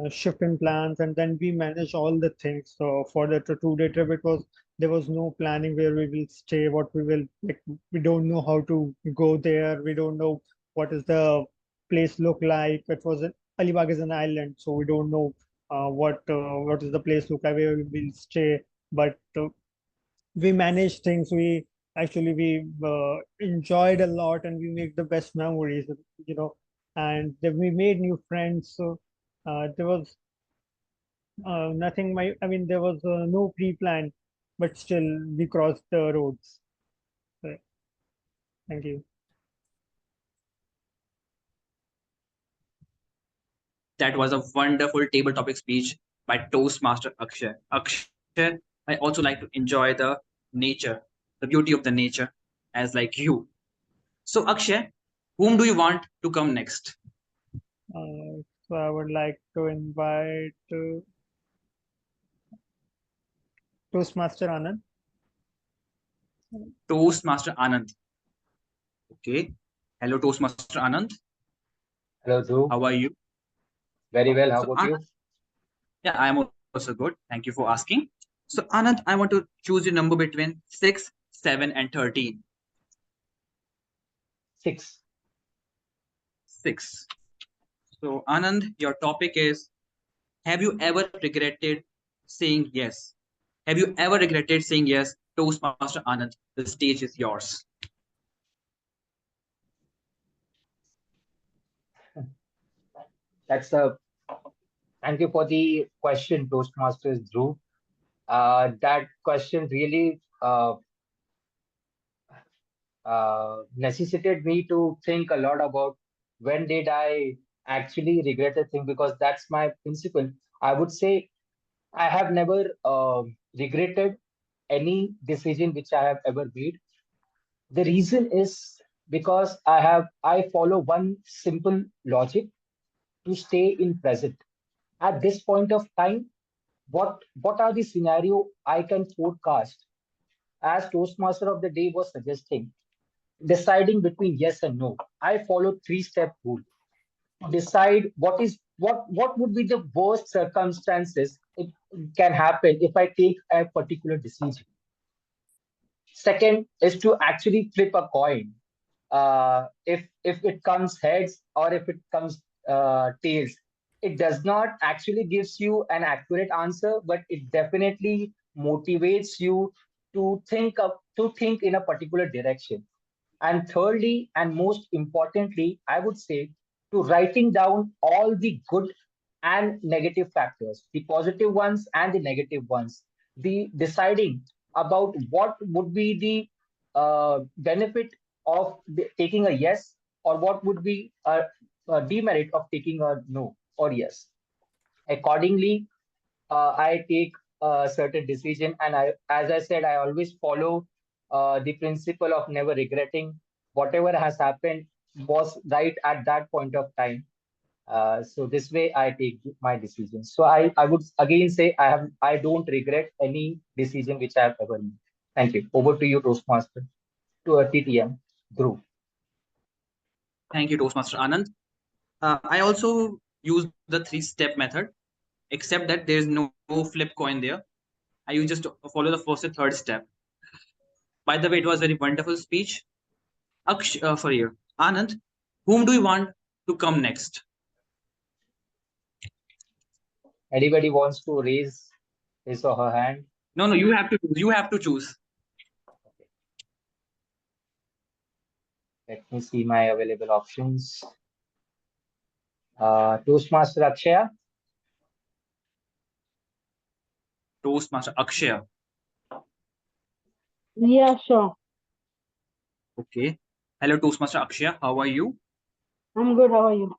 shift in plans, and then we managed all the things. So for the 2-day trip, there was no planning where we will stay, what we will like. We don't know how to go there. We don't know what is the place look like. Alibag is an island, so we don't know what is the place look like where we will stay. But we managed things. We enjoyed a lot, and we make the best memories, and then we made new friends. So there was nothing. There was no pre-plan, but still we crossed the roads. So, thank you. That was a wonderful table topic speech by Toastmaster Akshay. Akshay, I also like to enjoy the nature, the beauty of the nature, as like you. So Akshay, whom do you want to come next? So I would like to invite Toastmaster Anand. Toastmaster Anand. Okay. Hello, Toastmaster Anand. Hello, Dhruv. How are you? Very well. How So, about you? Anand, yeah, I am also good. Thank you for asking. So, Anand, I want to choose your number between 6, 7, and 13. 6. 6. So, Anand, your topic is, have you ever regretted saying yes? Have you ever regretted saying yes? Toastmaster Anand, the stage is yours. Thank you for the question, Toastmasters Dhruv. That question really necessitated me to think a lot about when did I actually regret a thing, because that's my principle. I would say I have never regretted any decision which I have ever made. The reason is because I follow one simple logic to stay in present. At this point of time, what are the scenario I can forecast? As Toastmaster of the day was suggesting, deciding between yes and no. I follow 3-step rule to decide what would be the worst circumstances it can happen if I take a particular decision. Second is to actually flip a coin. If it comes heads or if it comes tails, it does not actually gives you an accurate answer, but it definitely motivates you to think in a particular direction. And thirdly, and most importantly, I would say to writing down all the good and negative factors, the positive ones and the negative ones, the deciding about what would be the benefit of taking a yes, or what would be a demerit of taking a no or yes. Accordingly, I take a certain decision, and as I said, I always follow the principle of never regretting. Whatever has happened was right at that point of time. So this way, I take my decisions. So I would again say I don't regret any decision which I have ever made. Thank you. Over to you, Toastmaster, to a TTM Dhruv. Thank you, Toastmaster Anand. I also use the 3-step method, except that there is no flip coin there. I use just to follow the first and third step. By the way, it was a very wonderful speech. Anand, whom do you want to come next? Anybody wants to raise his or her hand? No, you have to choose. You have to choose. Let me see my available options. Toastmaster Akshaya. Toastmaster Akshaya. Yeah, sure. Okay. Hello, Toastmaster Akshaya. How are you? I'm good. How are you?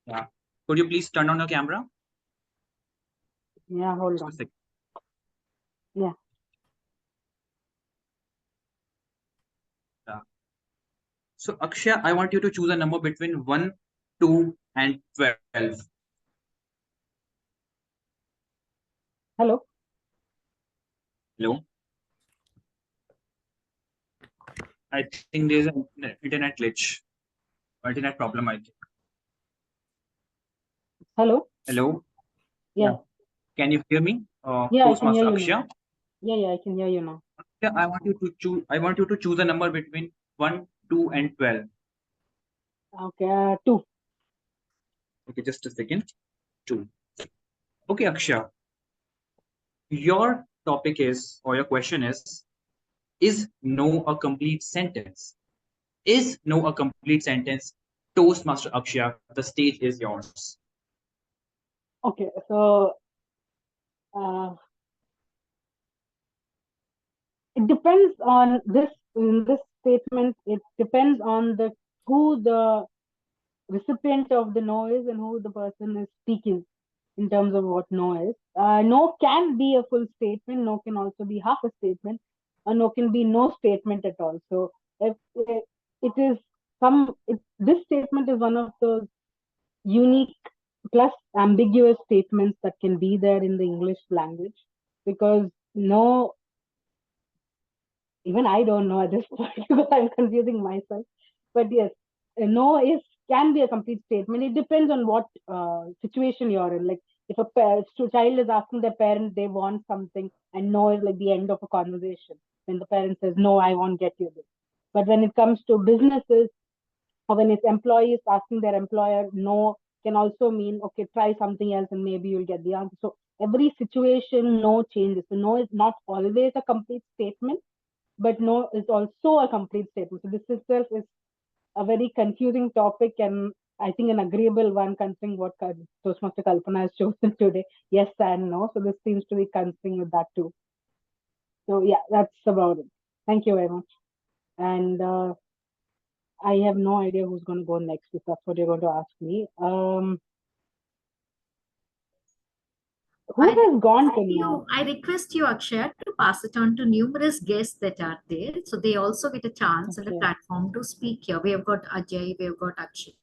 Yeah. Could you please turn on your camera? Yeah, hold on. Yeah. So, Akshaya, I want you to choose a number between 1, 2, and 12. Hello. Hello. I think there's an internet glitch. Internet problem, I think. Hello. Hello. Yeah. Can you hear me? Yeah, I can Toastmaster hear you Akshaya. now. Yeah, I can hear you now. Yeah, I want you to choose. I want you to choose a number between 1, 2, and 12. Okay, 2. Okay, just a second. 2. Okay, Akshaya. Your topic is, or your question is no a complete sentence? Is no a complete sentence? Toastmaster Akshaya, the stage is yours. Okay, so it depends on this. In this statement, it depends on the who the recipient of the no is and who the person is speaking in terms of what no is. No can be a full statement, no can also be half a statement, or no can be no statement at all. So if it is this statement is one of those unique plus ambiguous statements that can be there in the English language, because no, even I don't know at this point because I'm confusing myself. But yes, no is can be a complete statement. It depends on what situation you're in. Like if a child is asking their parent they want something, and no is like the end of a conversation. When the parent says no, I won't get you this. But when it comes to businesses, or when it's employees asking their employer, no can also mean okay, try something else and maybe you'll get the answer. So every situation, no changes. So no is not always a complete statement, but no is also a complete statement. So this itself is a very confusing topic, and I think an agreeable one considering what Toastmaster Kalpana has chosen today. Yes and no. So this seems to be considering with that too. So yeah, that's about it. Thank you very much. And I have no idea who's going to go next if that's what you're going to ask me. Who has gone to now? I request you, Akshay, to pass it on to numerous guests that are there. So they also get a chance on the platform to speak here. We have got Ajay, we have got Akshay.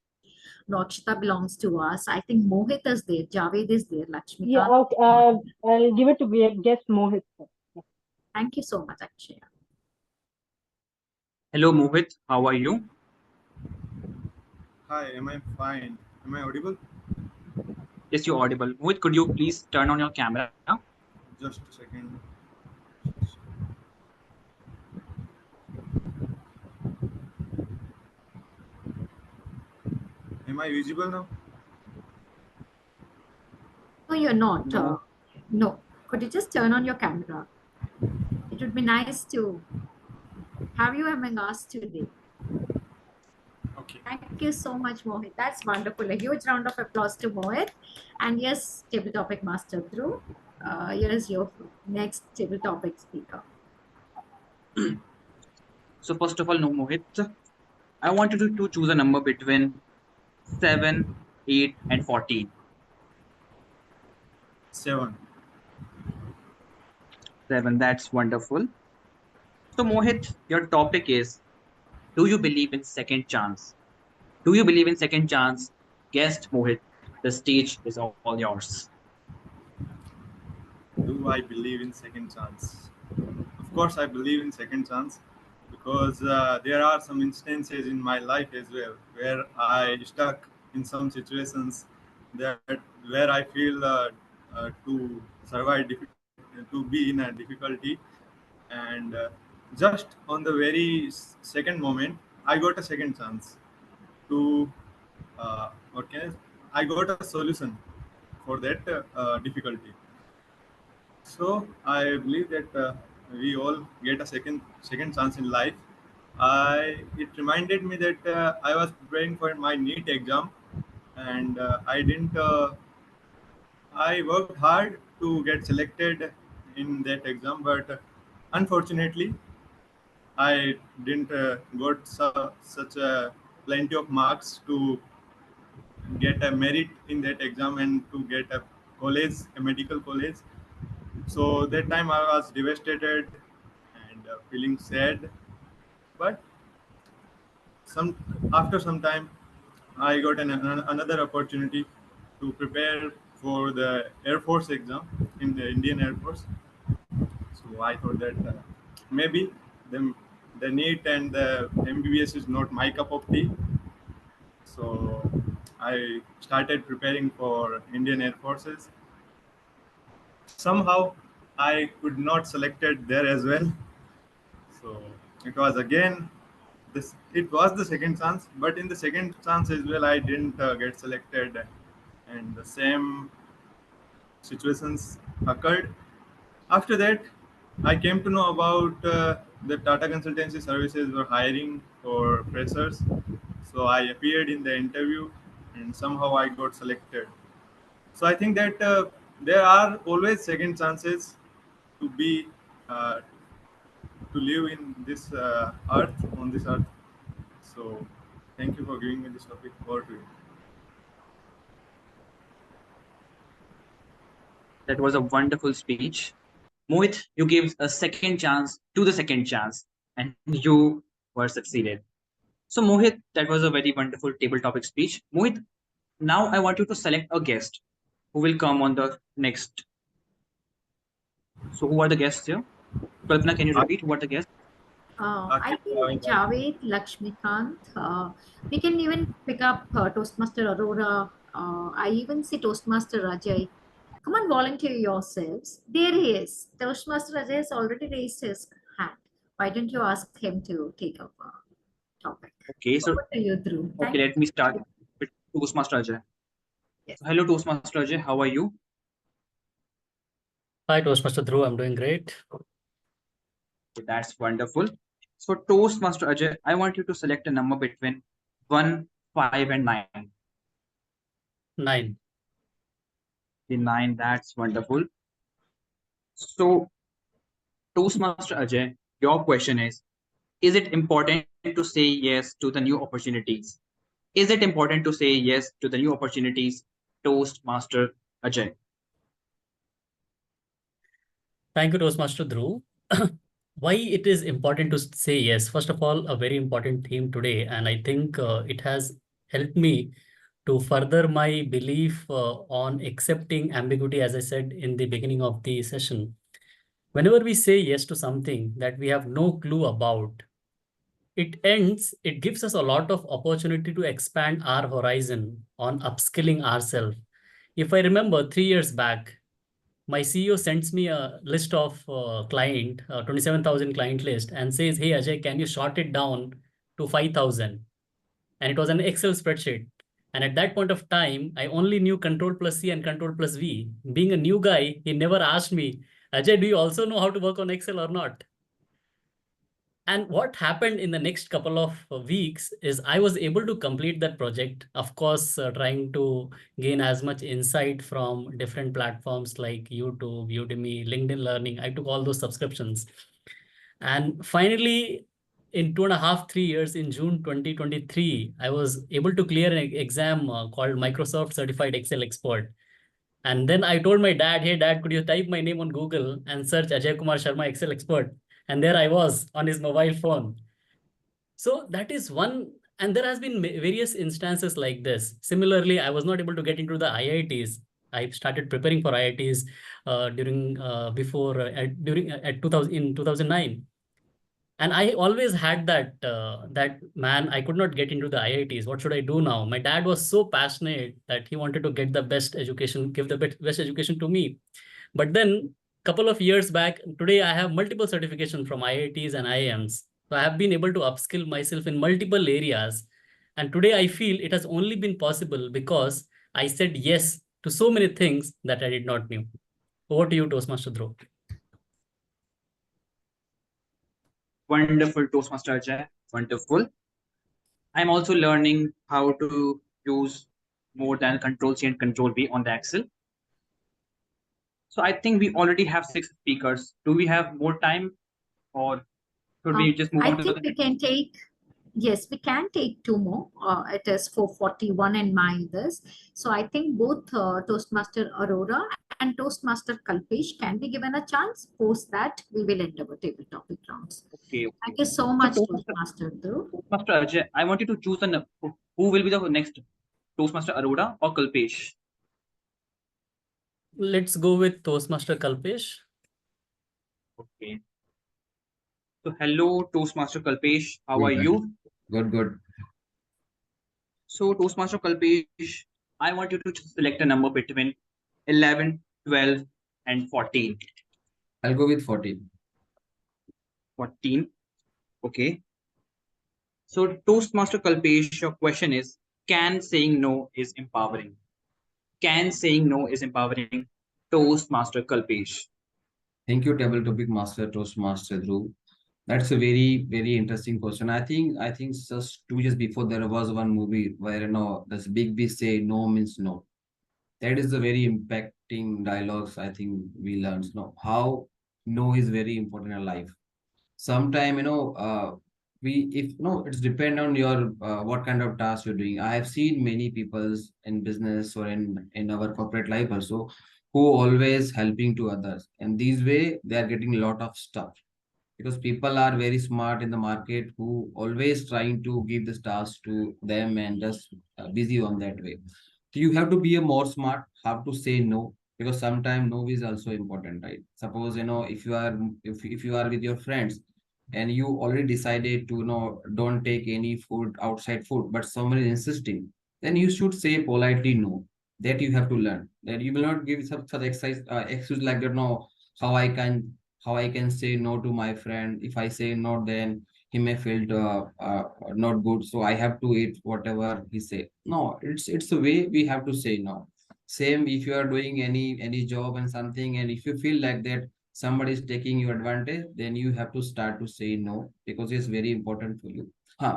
Nakshita belongs to us. I think Mohit is there, Javed is there, Lakshmika. Yeah, okay. I'll give it to guest Mohit. Yeah. Thank you so much, Akshay. Hello, Mohit. How are you? Hi, am I fine? Am I audible? Yes, you're audible. Mohit, could you please turn on your camera? Just a second. Am I visible now? No, you're not. No. No. Could you just turn on your camera? It would be nice to have you among us today. Okay. Thank you so much, Mohit. That's wonderful. A huge round of applause to Mohit. And yes, table topic master through. Here is your next table topic speaker. So first of all, no, Mohit, I wanted to choose a number between 7, 8, and 14. 7. 7, that's wonderful. So Mohit, your topic is, do you believe in second chance? Do you believe in second chance? Guest Mohit, the stage is all yours. Do I believe in second chance? Of course, I believe in second chance because there are some instances in my life as well where I stuck in some situations that where I feel to survive to be in a difficulty, and just on the very second moment I got a second chance to okay, I got a solution for that difficulty. So I believe that we all get a second chance in life. It reminded me that I was preparing for my NEET exam, and I didn't. I worked hard to get selected in that exam, but unfortunately, I didn't got such a plenty of marks to get a merit in that exam and to get a college, a medical college. So that time I was devastated and feeling sad. But some after some time, I got another opportunity to prepare for the Air Force exam in the Indian Air Force. So I thought that maybe the NEET and the MBBS is not my cup of tea. So I started preparing for Indian Air Forces. Somehow I could not selected there as well. So it was again this. It was the second chance, but in the second chance as well, I didn't get selected, and the same situations occurred. After that, I came to know about the Tata Consultancy Services were hiring for freshers. So I appeared in the interview, and somehow I got selected. So I think that there are always second chances to be uh, to live in this earth on this earth. So thank you for giving me this topic. Over to you. That was a wonderful speech. Mohit, you gave a second chance to the second chance, and you were succeeded. So, Mohit, that was a very wonderful table topic speech. Mohit, now I want you to select a guest who will come on the next. So, who are the guests here? Kalpana, can you repeat who are the guests? I think Javed, Lakshmikant. We can even pick up Toastmaster Aurora. I even see Toastmaster Ajay. Come on, volunteer yourselves. There he is. Toastmaster Ajay has already raised his hand. Why don't you ask him to take up a topic? Okay, so Over to you, Dhruv. okay, let me start with Toastmaster Ajay. Yes. So, hello, Toastmaster Ajay. How are you? Hi, Toastmaster Dhruv. I'm doing great. That's wonderful. So, Toastmaster Ajay, I want you to select a number between 1, 5, and 9. 9. The 9, that's wonderful. So, Toastmaster Ajay, your question is it important to say yes to the new opportunities? Is it important to say yes to the new opportunities, Toastmaster Ajay? Thank you, Toastmaster Dhruv. Why it is important to say yes? First of all, a very important theme today, and I think it has helped me to further my belief on accepting ambiguity, as I said in the beginning of the session. Whenever we say yes to something that we have no clue about, it gives us a lot of opportunity to expand our horizon on upskilling ourselves. If I remember 3 years back, my CEO sends me a list of 27,000 client list and says, hey, Ajay, can you short it down to 5,000? And it was an Excel spreadsheet. And at that point of time, I only knew Control plus C and Control plus V. Being a new guy, he never asked me, Ajay, do you also know how to work on Excel or not? And what happened in the next couple of weeks is I was able to complete that project, of course, trying to gain as much insight from different platforms like YouTube, Udemy, LinkedIn Learning. I took all those subscriptions. And finally, in 2.5, 3 years, in June 2023, I was able to clear an exam called Microsoft Certified Excel Expert. And then I told my dad, hey, dad, could you type my name on Google and search Ajay Kumar Sharma Excel Expert? And there I was on his mobile phone. So that is one. And there has been various instances like this. Similarly, I was not able to get into the IITs. I started preparing for IITs during 2009. And I always had that man, I could not get into the IITs. What should I do now? My dad was so passionate that he wanted to get the best education, give the best education to me. But then couple of years back, today I have multiple certifications from IITs and IIMs. So I have been able to upskill myself in multiple areas. And today I feel it has only been possible because I said yes to so many things that I did not know. Over to you, Toastmaster Dhruv. Wonderful, Toastmaster Ajay. Wonderful. I'm also learning how to use more than Control C and Control V on the Excel. So I think we already have 6 speakers. Do we have more time, or should we just move on to the I think we can take, yes, we can take 2 more. It is 4:41 in my this. So I think both Toastmaster Aurora and Toastmaster Kalpesh can be given a chance. Post that, we will end our table topic rounds. Okay. Thank you so much, Toastmaster Dhruv. Toastmaster Ajay, I want you to choose who will be the next Toastmaster, Aurora or Kalpesh? Let's go with Toastmaster Kalpesh. Okay. So hello, Toastmaster Kalpesh. How are you? Good, good. So Toastmaster Kalpesh, I want you to select a number between 11, 12, and 14. I'll go with 14. 14. Okay. So Toastmaster Kalpesh, your question is, can saying no is empowering? Can saying no is empowering? Toastmaster Kalpesh. Thank you, Table Topic Master, Toastmaster Dhruv. That's a very, very interesting question. I think just 2 years before there was one movie where this big B say no means no. That is the very impacting dialogues I think we learned. How no is very important in life. Sometime it's depend on your what kind of task you're doing. I have seen many people in business or in our corporate life also who always helping to others. And this way, they are getting a lot of stuff because people are very smart in the market who always trying to give the stars to them and just busy on that way. So you have to be a more smart, have to say no, because sometimes no is also important, right? Suppose, if you are with your friends and you already decided to, don't take any food, outside food, but someone is insisting, then you should say politely no. That you have to learn. That you will not give such excuse like that, no, how I can say no to my friend. If I say no, then he may feel not good. So I have to eat whatever he say. No, it's a way we have to say no. Same if you are doing any job and something, and if you feel like that somebody is taking you advantage, then you have to start to say no because it's very important for you.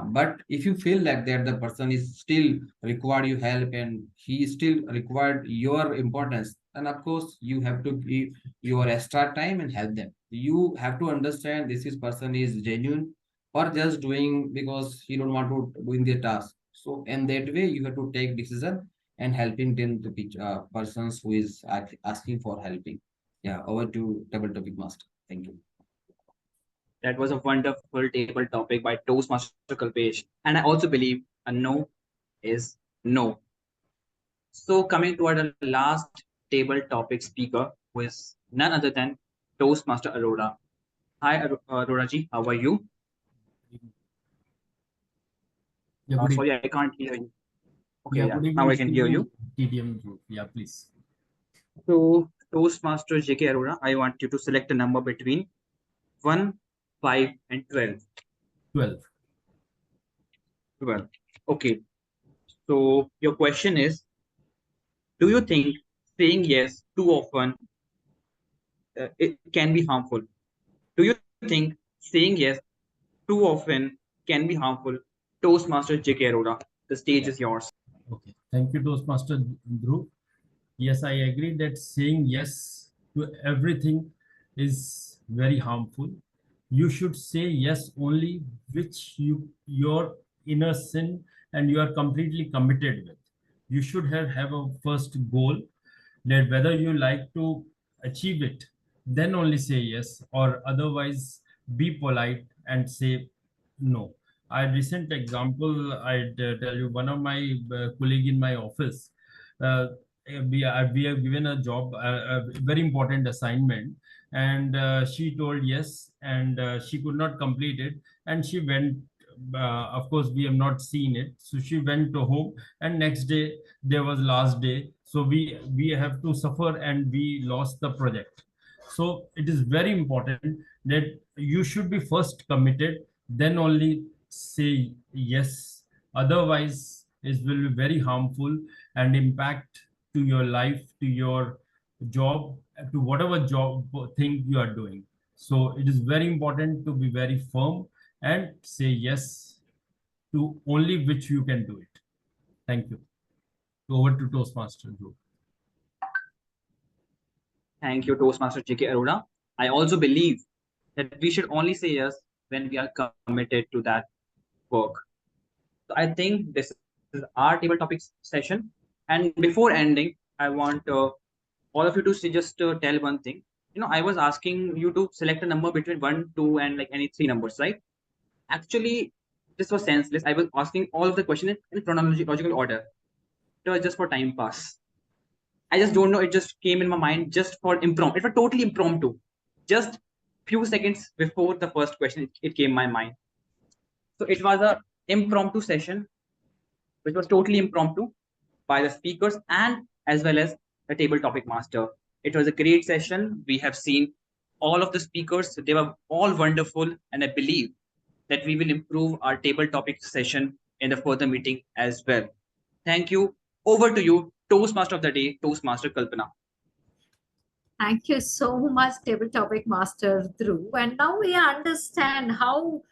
But if you feel like that the person is still required you help and he still required your importance, then of course you have to give your extra time and help them. You have to understand this is person is genuine or just doing because he don't want to doing the task. So in that way you have to take decision and helping them to persons who is asking for helping. Yeah, over to table topic master. Thank you. That was a wonderful table topic by Toastmaster Kalpesh. And I also believe a no is no. So coming toward the last table topic speaker, who is none other than Toastmaster Arora. Hi, Arora ji, how are you? Yeah, sorry, I can't hear you. Okay, yeah, now I can hear you. TDM group. Yeah, please. So Toastmaster JK Arora, I want you to select a number between 1, 5, and 12. 12. 12. Okay. So your question is, do you think saying yes too often it can be harmful? Do you think saying yes too often can be harmful? Toastmaster JK Arora, the stage is yours. Okay. Thank you, Toastmaster Dhruv. Yes, I agree that saying yes to everything is very harmful. You should say yes only which your inner sin and you are completely committed with. You should have a first goal that whether you like to achieve it, then only say yes, or otherwise be polite and say no. I recent example, I'd tell you, one of my colleague in my office, uh, we have given a job, a very important assignment, and she told yes, and she could not complete it, and she went. Of course, we have not seen it, so she went to home, and next day there was last day, so we have to suffer, and we lost the project. So it is very important that you should be first committed, then only say yes. Otherwise, it will be very harmful and impact to your life, to your job, to whatever job thing you are doing. So it is very important to be very firm and say yes to only which you can do it. Thank you. Over to Toastmaster Group. Thank you, Toastmaster JK Arora. I also believe that we should only say yes when we are committed to that work. So I think this is our table topics session. And before ending, I want all of you to just tell one thing. I was asking you to select a number between 1, 2, and like any 3 numbers, right? Actually, this was senseless. I was asking all of the questions in chronological order. It was just for time pass. I just don't know. It just came in my mind just for impromptu. It was totally impromptu. Just few seconds before the first question, it came my mind. So it was a impromptu session, which was totally impromptu by the speakers and as well as the table topic master. It was a great session. We have seen all of the speakers. They were all wonderful. And I believe that we will improve our table topic session in the further meeting as well. Thank you. Over to you, Toastmaster of the day, Toastmaster Kalpana. Thank you so much, Table Topic Master Dhruv. And now we understand how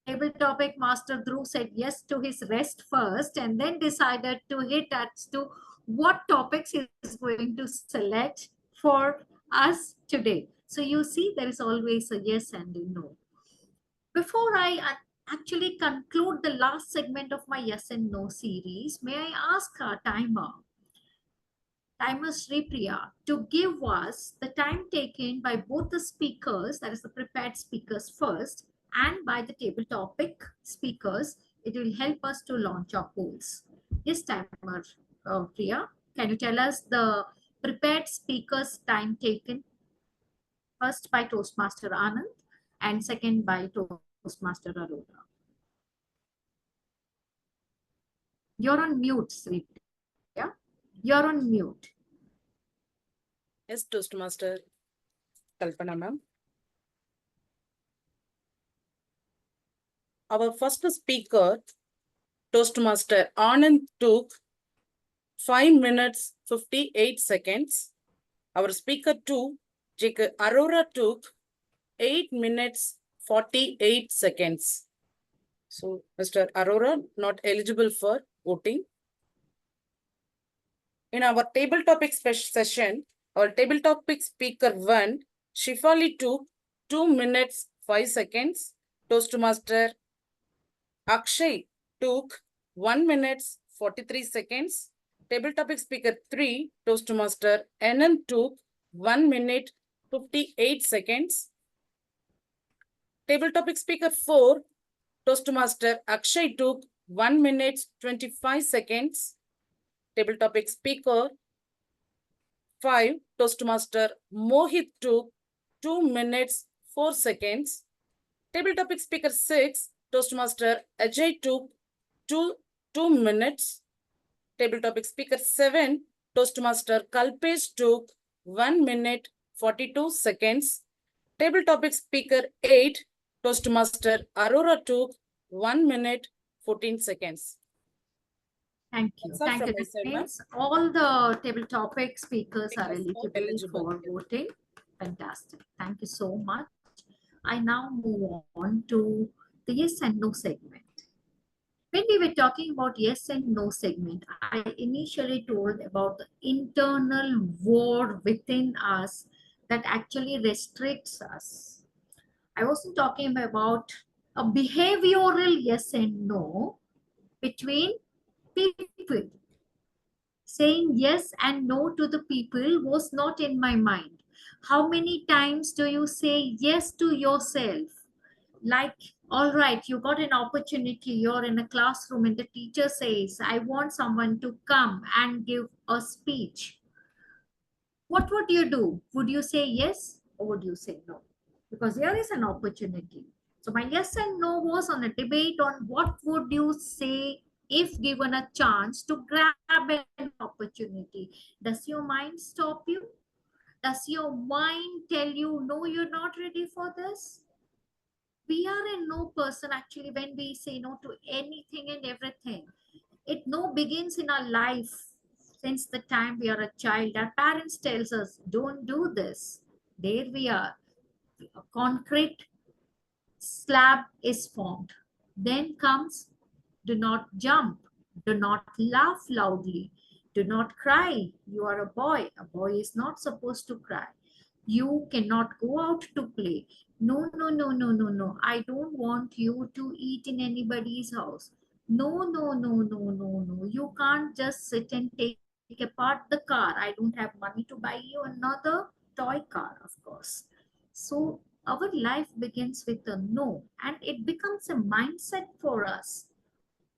Table Topic Master Dhruv said yes to his rest first and then decided to hit as to what topics he is going to select for us today. So you see, there is always a yes and a no. Before I actually conclude the last segment of my yes and no series, may I ask our timer, timer Sripriya to give us the time taken by both the speakers, that is the prepared speakers first, and by the table topic speakers. It will help us to launch our polls. Yes, timer Priya, can you tell us the prepared speakers time taken? First by Toastmaster Anand and second by Toastmaster Arora. You're on mute, Sripriya. You're on mute. Yes, Toastmaster Kalpana ma'am. Our first speaker, Toastmaster Anand, took 5 minutes 58 seconds. Our speaker 2, J.K. Arora, took 8 minutes 48 seconds. So, Mr. Arora, not eligible for voting. In our table topic session, our table topic speaker 1, Shifali, took 2 minutes 5 seconds. Toastmaster Akshay took 1 minute 43 seconds. Table topic speaker 3, Toastmaster Anand, took 1 minute 58 seconds. Table topic speaker 4, Toastmaster Akshay, took 1 minute 25 seconds. Table topic speaker 5, Toastmaster Mohit, took 2 minutes 4 seconds. Table topic speaker 6, Toastmaster Ajay, took 2 minutes. Table topic speaker 7, Toastmaster Kalpesh, took 1 minute 42 seconds. Table topic speaker 8, Toastmaster Arora, took 1 minute 14 seconds. Thank you. Thank you. That means all the table topic speakers are eligible for voting. Fantastic. Thank you so much. I now move on to the yes and no segment. When we were talking about yes and no segment, I initially told about the internal war within us that actually restricts us. I wasn't talking about a behavioral yes and no between people. Saying yes and no to the people was not in my mind. How many times do you say yes to yourself? Like, all right, you got an opportunity, you're in a classroom and the teacher says, I want someone to come and give a speech. What would you do? Would you say yes or would you say no? Because here is an opportunity. So my yes and no was on a debate on what would you say if given a chance to grab an opportunity. Does your mind stop you? Does your mind tell you, no, you're not ready for this? We are a no person actually when we say no to anything and everything. It no begins in our life since the time we are a child. Our parents tells us, don't do this. There we are. A concrete slab is formed. Then comes, do not jump, do not laugh loudly, do not cry. You are a boy. A boy is not supposed to cry. You cannot go out to play. No, no, no, no, no, no. I don't want you to eat in anybody's house. No, no, no, no, no, no. You can't just sit and take apart the car. I don't have money to buy you another toy car, of course. So our life begins with a no, and it becomes a mindset for us.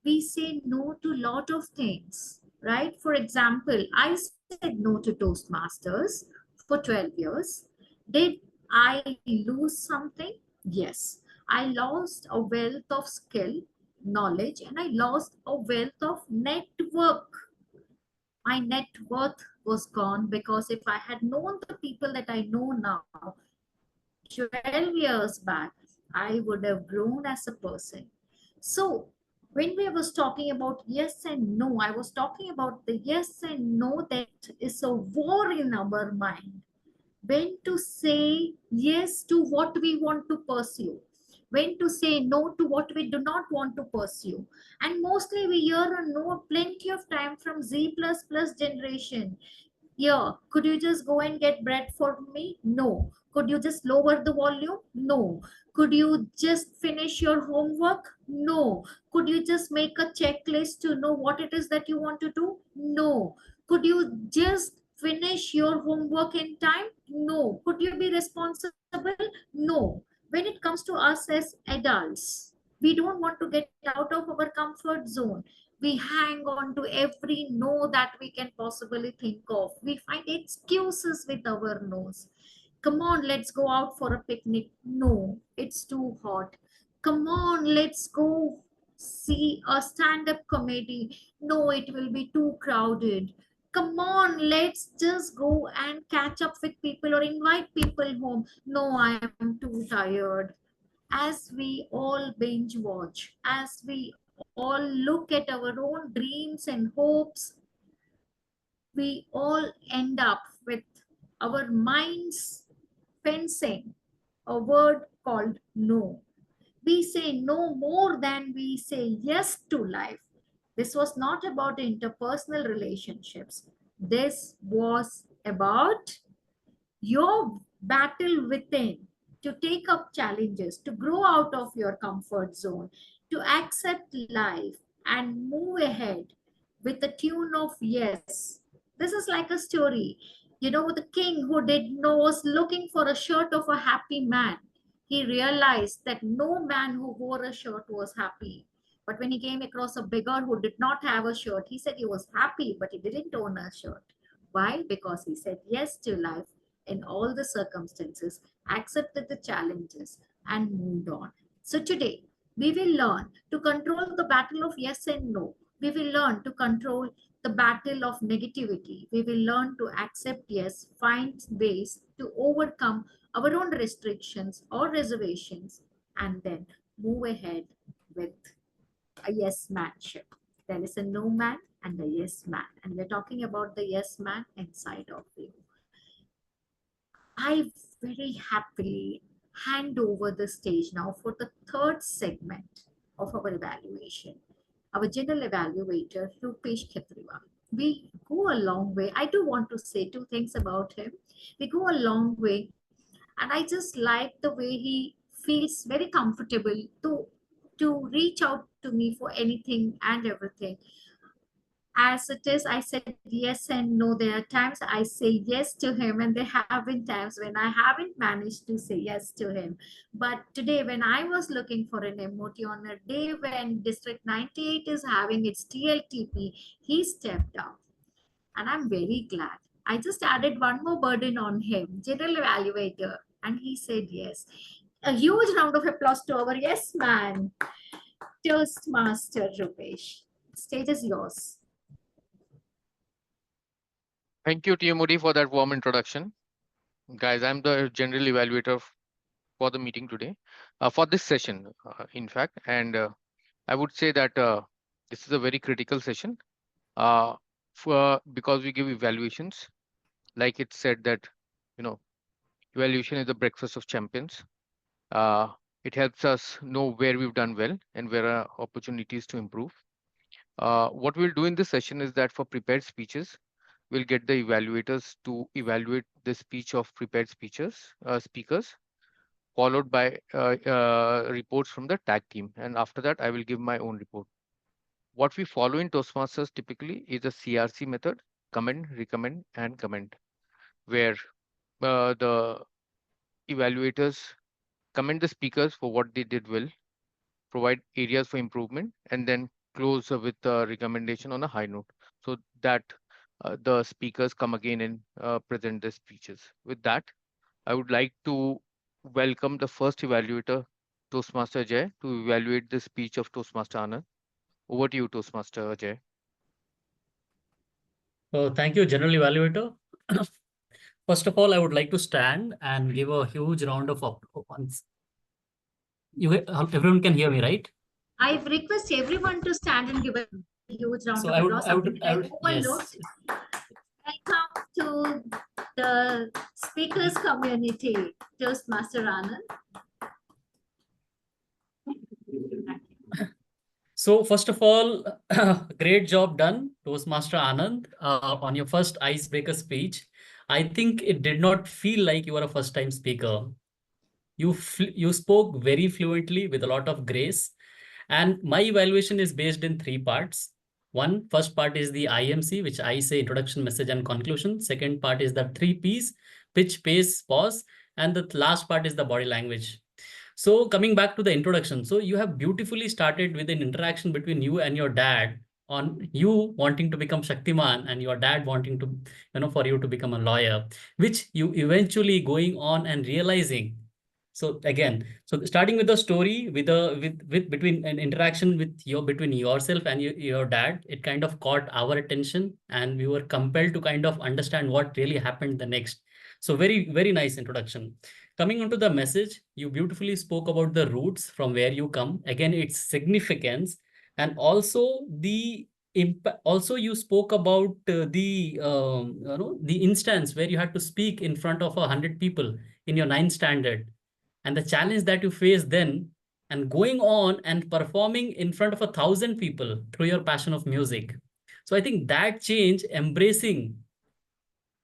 We say no to a lot of things, right? For example, I said no to Toastmasters for 12 years. Did I lose something? Yes. I lost a wealth of skill, knowledge, and I lost a wealth of network. My net worth was gone because if I had known the people that I know now, 12 years back, I would have grown as a person. So when we was talking about yes and no, I was talking about the yes and no that is a war in our mind. When to say yes to what we want to pursue, when to say no to what we do not want to pursue. And mostly we hear a no plenty of time from Z++ generation. Yeah, could you just go and get bread for me? No. Could you just lower the volume? No. Could you just finish your homework? No. Could you just make a checklist to know what it is that you want to do? No. Could you just finish your homework in time? No. Could you be responsible? No. When it comes to us as adults, we don't want to get out of our comfort zone. We hang on to every no that we can possibly think of. We find excuses with our no's. Come on, let's go out for a picnic. No, it's too hot. Come on, let's go see a stand-up comedy. No, it will be too crowded. Come on, let's just go and catch up with people or invite people home. No, I am too tired. As we all binge watch, as we all look at our own dreams and hopes, we all end up with our minds fencing a word called no. We say no more than we say yes to life. This was not about interpersonal relationships. This was about your battle within to take up challenges, to grow out of your comfort zone, to accept life and move ahead with the tune of yes. This is like a story. You know, the king who didn't know was looking for a shirt of a happy man. He realized that no man who wore a shirt was happy. But when he came across a beggar who did not have a shirt, he said he was happy, but he didn't own a shirt. Why? Because he said yes to life in all the circumstances, accepted the challenges, and moved on. So today, we will learn to control the battle of yes and no. We will learn to control the battle of negativity. We will learn to accept yes, find ways to overcome our own restrictions or reservations, and then move ahead with a yes manship. There is a no man and a yes man, and we're talking about the yes man inside of you. I very happily hand over the stage now for the third segment of our evaluation. Our general evaluator, Rupesh Khetriwal. We go a long way. I do want to say two things about him. We go a long way, and I just like the way he feels very comfortable to reach out to me for anything and everything. As it is, I said yes and no. There are times I say yes to him, and there have been times when I haven't managed to say yes to him. But today, when I was looking for an MOT on a day when District 98 is having its TLTP, he stepped up. And I'm very glad. I just added one more burden on him, general evaluator, and he said yes. A huge round of applause to our yes man, Toastmaster Rupesh. Stage is yours. Thank you, TMOD, for that warm introduction. Guys, I'm the general evaluator for the meeting today, for this session, in fact. And I would say that this is a very critical session because we give evaluations. Like it said that, evaluation is the breakfast of champions. It helps us know where we've done well and where are opportunities to improve. What we'll do in this session is that for prepared speeches, we'll get the evaluators to evaluate the speech of prepared speakers, followed by reports from the tag team. And after that, I will give my own report. What we follow in Toastmasters typically is a CRC method, commend, recommend, and comment, where the evaluators commend the speakers for what they did well, provide areas for improvement, and then close with a recommendation on a high note, so that the speakers come again and present their speeches. With that, I would like to welcome the first evaluator, Toastmaster Ajay, to evaluate the speech of Toastmaster Anand. Over to you, Toastmaster Ajay. Thank you, General Evaluator. First of all, I would like to stand and give a huge round of applause. Everyone can hear me, right? I request everyone to stand and give a huge round So of applause. I would, Overlooked. Welcome to the speakers community, Toastmaster Anand. So first of all, great job done, Toastmaster Anand, on your first icebreaker speech. I think it did not feel like you were a first-time speaker. You spoke very fluently with a lot of grace. And my evaluation is based in 3 parts. First part is the IMC, which I say introduction, message, and conclusion. Second part is the 3 Ps, pitch, pace, pause. And the last part is the body language. So coming back to the introduction, so you have beautifully started with an interaction between you and your dad on you wanting to become Shaktiman and your dad wanting to, for you to become a lawyer, which you eventually going on and realizing. So again, so starting with the story with between an interaction between yourself and your dad, it kind of caught our attention and we were compelled to kind of understand what really happened the next. So very, very nice introduction. Coming onto the message, you beautifully spoke about the roots from where you come. Again, its significance, and also the impact. Also, you spoke about the instance where you had to speak in front of 100 people in your 9th standard, and the challenge that you faced then, and going on and performing in front of 1,000 people through your passion of music. So I think that change, embracing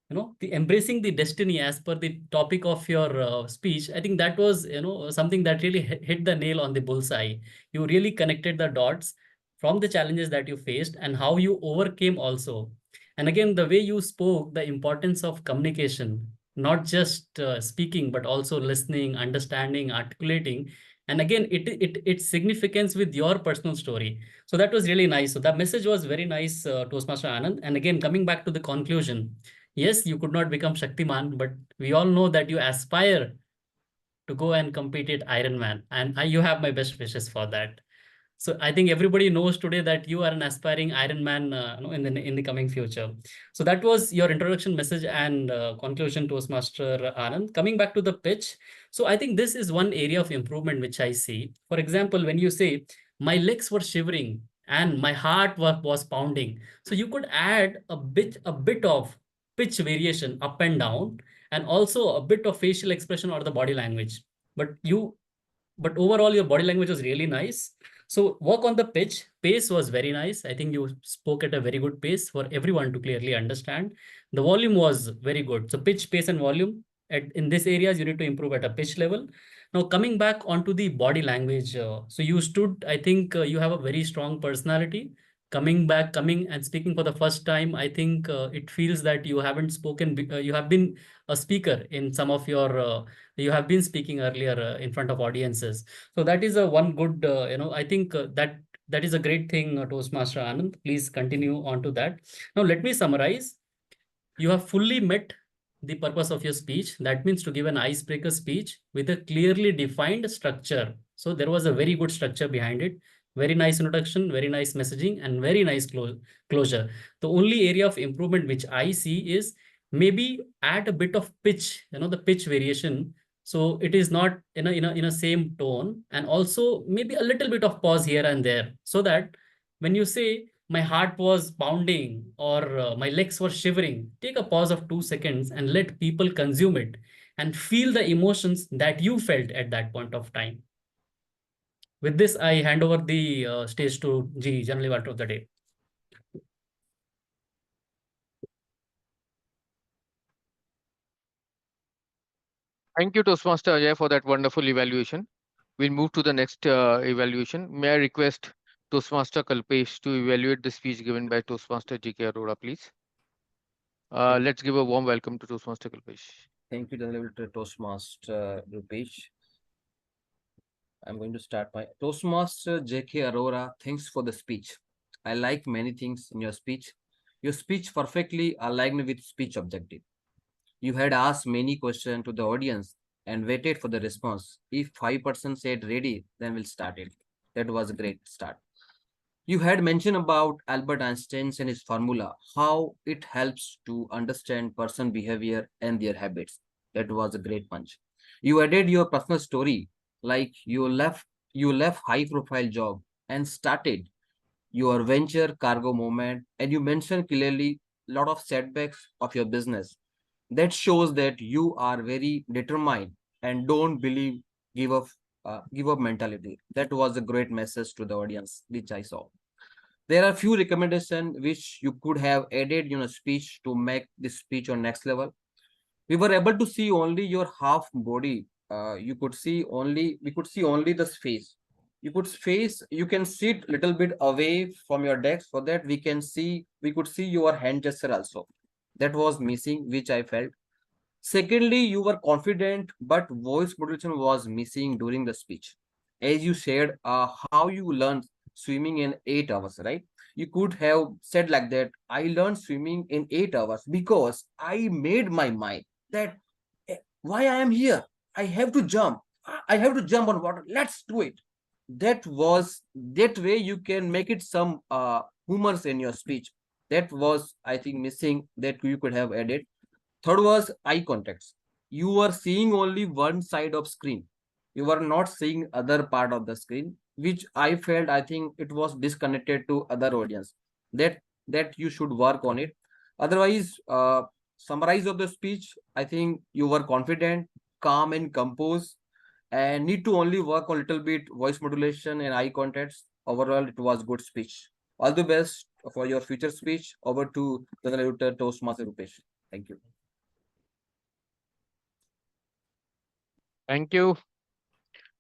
the destiny as per the topic of your speech, I think that was something that really hit the nail on the bullseye. You really connected the dots from the challenges that you faced and how you overcame also. And again, the way you spoke the importance of communication, not just speaking but also listening, understanding, articulating, and again its significance with your personal story. So that was really nice. So that message was very nice, Toastmaster Anand. And again, coming back to the conclusion, yes, you could not become Shaktiman, but we all know that you aspire to go and compete at Ironman, and you have my best wishes for that. So I think everybody knows today that you are an aspiring Ironman in the coming future. So that was your introduction message and conclusion, Toastmaster Anand. Coming back to the pitch, so I think this is one area of improvement which I see. For example, when you say my legs were shivering and my heart was pounding, so you could add a bit of pitch variation up and down, and also a bit of facial expression or the body language. But overall, your body language was really nice. So work on the pitch. Pace was very nice. I think you spoke at a very good pace for everyone to clearly understand. The volume was very good. So pitch, pace, and volume. In these areas, you need to improve at a pitch level. Now, coming back onto the body language. So you stood, I think you have a very strong personality. Coming and speaking for the first time, I think it feels that you haven't spoken, you have been a speaker in some of your, you have been speaking earlier in front of audiences. So that is a one good, I think that is a great thing, Toastmaster Anand. Please continue on to that. Now, let me summarize. You have fully met the purpose of your speech. That means to give an icebreaker speech with a clearly defined structure. So there was a very good structure behind it. Very nice introduction, very nice messaging, and very nice closure. The only area of improvement which I see is maybe add a bit of pitch, the pitch variation. So it is not in a same tone, and also maybe a little bit of pause here and there, so that when you say my heart was pounding or my legs were shivering, take a pause of 2 seconds and let people consume it and feel the emotions that you felt at that point of time. With this, I hand over the stage to G, General Evaluator of the Day. Thank you, Toastmaster Ajay, for that wonderful evaluation. We'll move to the next evaluation. May I request Toastmaster Kalpesh to evaluate the speech given by Toastmaster J.K. Arora, please. Let's give a warm welcome to Toastmaster Kalpesh. Thank you, General Toastmaster Rupesh. I'm going to start my Toastmaster J.K. Arora. Thanks for the speech. I like many things in your speech. Your speech perfectly aligned with speech objective. You had asked many questions to the audience and waited for the response. If 5% said ready, then we'll start it. That was a great start. You had mentioned about Albert Einstein and his formula, how it helps to understand person behavior and their habits. That was a great punch. You added your personal story, like you left high profile job and started your venture cargo movement, and you mentioned clearly a lot of setbacks of your business. That shows that you are very determined and don't give up mentality. That was a great message to the audience, which I saw. There are few recommendations which you could have added in a speech to make this speech on next level. We were able to see only your half body. We could see only the face. you can sit little bit away from your desk so that we could see your hand gesture also. That was missing, which I felt. Secondly, you were confident, but voice modulation was missing during the speech. As you shared, how you learned swimming in 8 hours, right? You could have said like that, I learned swimming in 8 hours because I made my mind that why I am here. I have to jump. I have to jump on water. Let's do it. That way you can make it some humors in your speech. That was, I think, missing that you could have added. Third was eye contacts. You were seeing only one side of screen. You were not seeing other part of the screen, which I felt, I think it was disconnected to other audience. That you should work on it. Otherwise, summarize of the speech, I think you were confident, calm and composed, and need to only work on little bit voice modulation and eye contacts. Overall, it was good speech. All the best for your future speech. Over to the Editor Toastmaster Rupesh. Thank you. Thank you,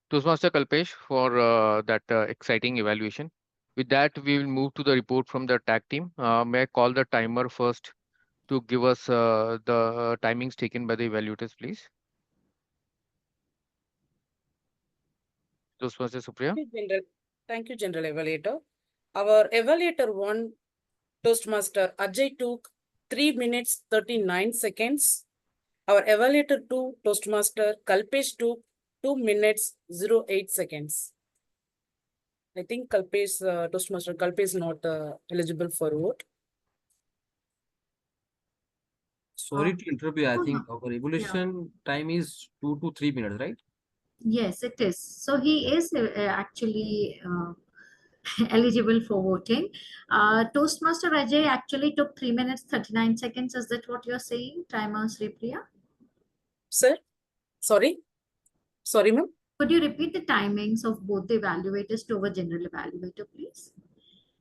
Toastmaster Kalpesh, for that exciting evaluation. With that, we will move to the report from the tag team. May I call the timer first to give us the timings taken by the evaluators, please? Toastmaster Supriya. Thank you, General Evaluator. Our Evaluator 1, Toastmaster Ajay, took 3 minutes 39 seconds. Our Evaluator 2, Toastmaster Kalpesh, took 2 minutes 08 seconds. I think Toastmaster Kalpesh is not eligible for vote. Sorry to interrupt you. I think our evaluation time is 2 to 3 minutes, right? Yes, it is. So he is actually eligible for voting. Toastmaster Ajay actually took 3 minutes 39 seconds. Is that what you're saying, timer Sripriya? Sir, sorry, ma'am. Could you repeat the timings of both the evaluators to our general evaluator, please?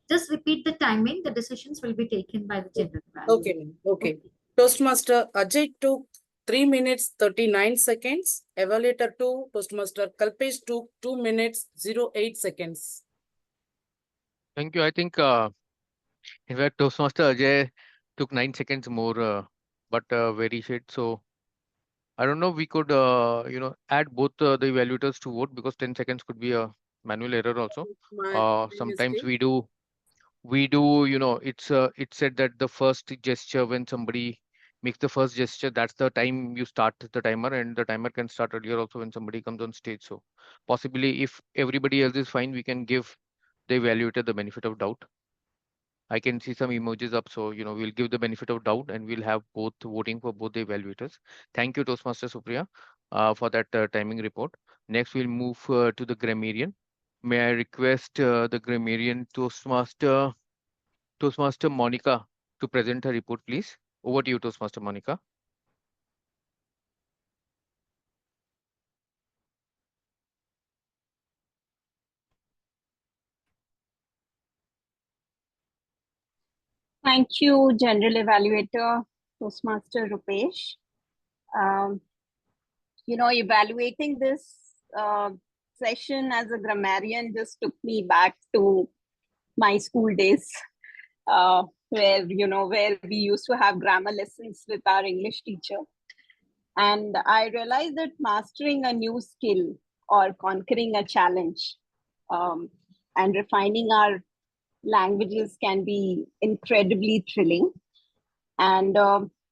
Just repeat the timing. The decisions will be taken by the general evaluator. Okay, ma'am. Okay. Toastmaster Ajay took 3 minutes 39 seconds. Evaluator 2, Toastmaster Kalpesh took 2 minutes 08 seconds. Thank you. I think, in fact, Toastmaster Ajay took 9 seconds more, but very shit. So I don't know. We could, add both the evaluators to vote because 10 seconds could be a manual error also. Sometimes we do, it's said that the first gesture, when somebody makes the first gesture, that's the time you start the timer, and the timer can start earlier also when somebody comes on stage. So possibly if everybody else is fine, we can give the evaluator the benefit of doubt. I can see some emojis up, so we'll give the benefit of doubt and we'll have both voting for both the evaluators. Thank you, Toastmaster Supriya, for that timing report. Next, we'll move to the grammarian. May I request the grammarian Toastmaster Monica to present her report, please. Over to you, Toastmaster Monica. Thank you, General Evaluator Toastmaster Rupesh. Evaluating this session as a grammarian just took me back to my school days, where we used to have grammar lessons with our English teacher. And I realized that mastering a new skill or conquering a challenge and refining our languages can be incredibly thrilling. And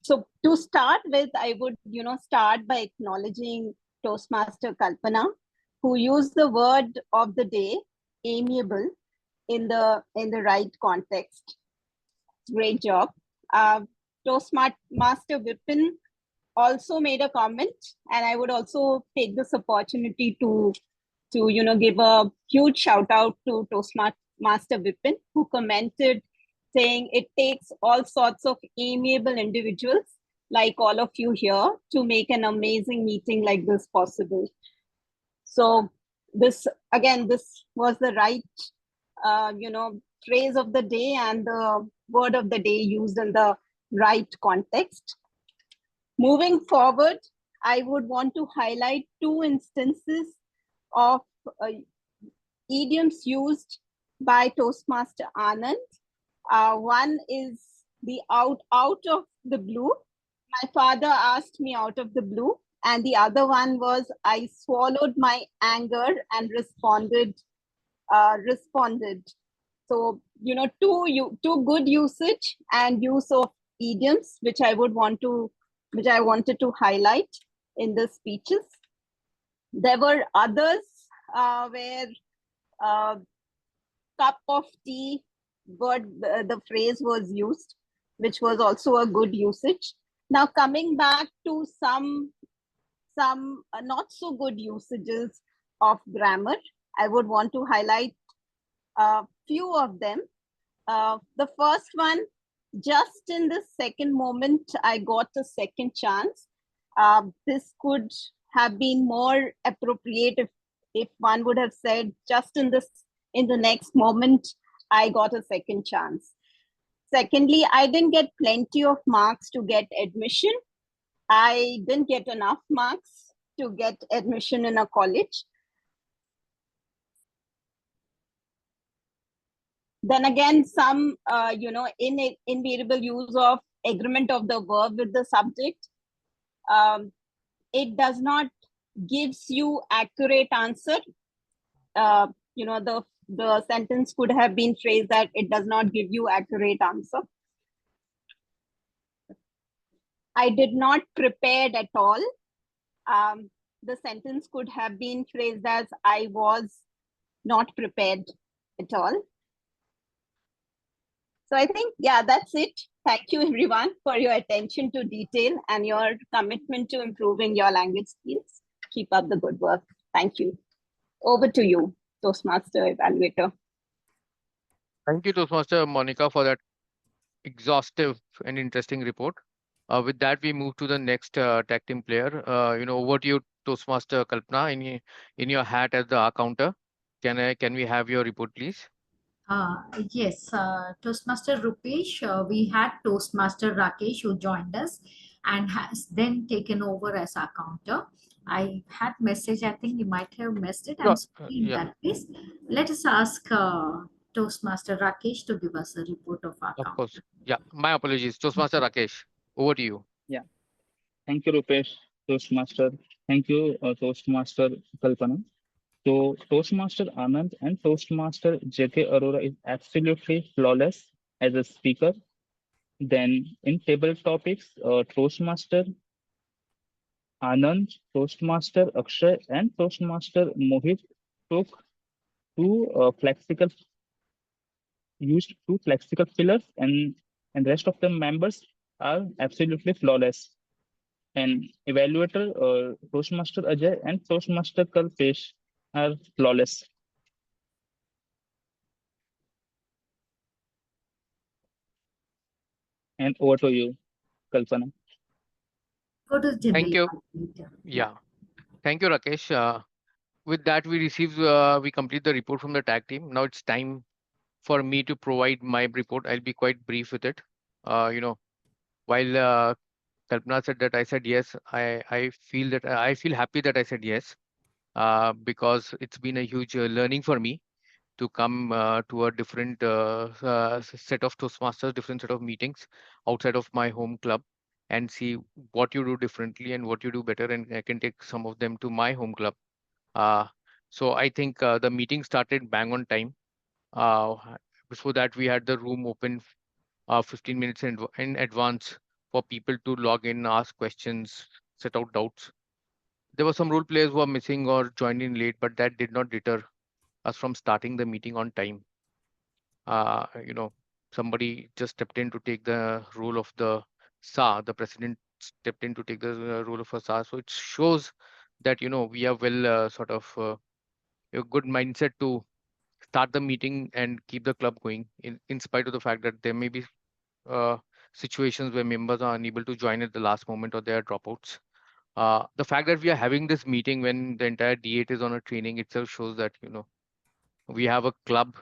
so to start with, I would start by acknowledging Toastmaster Kalpana, who used the word of the day, amiable, in the right context. Great job. Toastmaster Vipin also made a comment, and I would also take this opportunity to give a huge shout out to Toastmaster Vipin, who commented saying it takes all sorts of amiable individuals like all of you here to make an amazing meeting like this possible. So this was the right phrase of the day and the word of the day used in the right context. Moving forward, I would want to highlight two instances of idioms used by Toastmaster Anand. One is the out of the blue. My father asked me out of the blue. And the other one was I swallowed my anger and responded. So, you know, two good usage and use of idioms, which I wanted to highlight in the speeches. There were others where cup of tea, but the phrase was used, which was also a good usage. Now coming back to some not so good usages of grammar, I would want to highlight a few of them. The first one, just in the second moment, I got a second chance. This could have been more appropriate if one would have said, just in the next moment, I got a second chance. Secondly, I didn't get plenty of marks to get admission. I didn't get enough marks to get admission in a college. Then again, some, invariable use of agreement of the verb with the subject. It does not gives you accurate answer. The sentence could have been phrased that it does not give you accurate answer. I did not prepared at all. The sentence could have been phrased as I was not prepared at all. So I think, yeah, that's it. Thank you everyone for your attention to detail and your commitment to improving your language skills. Keep up the good work. Thank you. Over to you, Toastmaster Evaluator. Thank you, Toastmaster Monica, for that exhaustive and interesting report. With that, we move to the next tag team player. Over to you, Toastmaster Kalpana, in your hat as the counter. Can we have your report, please? Yes, Toastmaster Rupesh, we had Toastmaster Rakesh who joined us and has then taken over as our counter. I had message, I think you might have missed it. I'm sorry in that case. Let us ask Toastmaster Rakesh to give us a report of our counter. Of course. Yeah, my apologies. Toastmaster Rakesh, over to you. Yeah. Thank you, Rupesh, Toastmaster. Thank you, Toastmaster Kalpana. So Toastmaster Anand and Toastmaster JK Arora is absolutely flawless as a speaker. Then in table topics, Toastmaster Anand, Toastmaster Akshay, and Toastmaster Mohit took used two flexible pillars, and rest of the members are absolutely flawless. And evaluator Toastmaster Ajay and Toastmaster Kalpesh are flawless. And over to you, Kalpana. Go to Thank you. Yeah. Thank you, Rakesh. With that, we complete the report from the tag team. Now it's time for me to provide my report. I'll be quite brief with it. While Kalpana said that I said yes, I feel happy that I said yes, because it's been a huge learning for me to come to a different set of Toastmasters, different set of meetings outside of my home club, and see what you do differently and what you do better, and I can take some of them to my home club. So I think the meeting started bang on time. Before that, we had the room open 15 minutes in advance for people to log in, ask questions, set out doubts. There were some role players who were missing or joined in late, but that did not deter us from starting the meeting on time. Somebody just stepped in to take the role of the SA. The president stepped in to take the role of a SA. So it shows that, we have sort of a good mindset to start the meeting and keep the club going in spite of the fact that there may be situations where members are unable to join at the last moment or there are dropouts. The fact that we are having this meeting when the entire D8 is on a training itself shows that, we have a club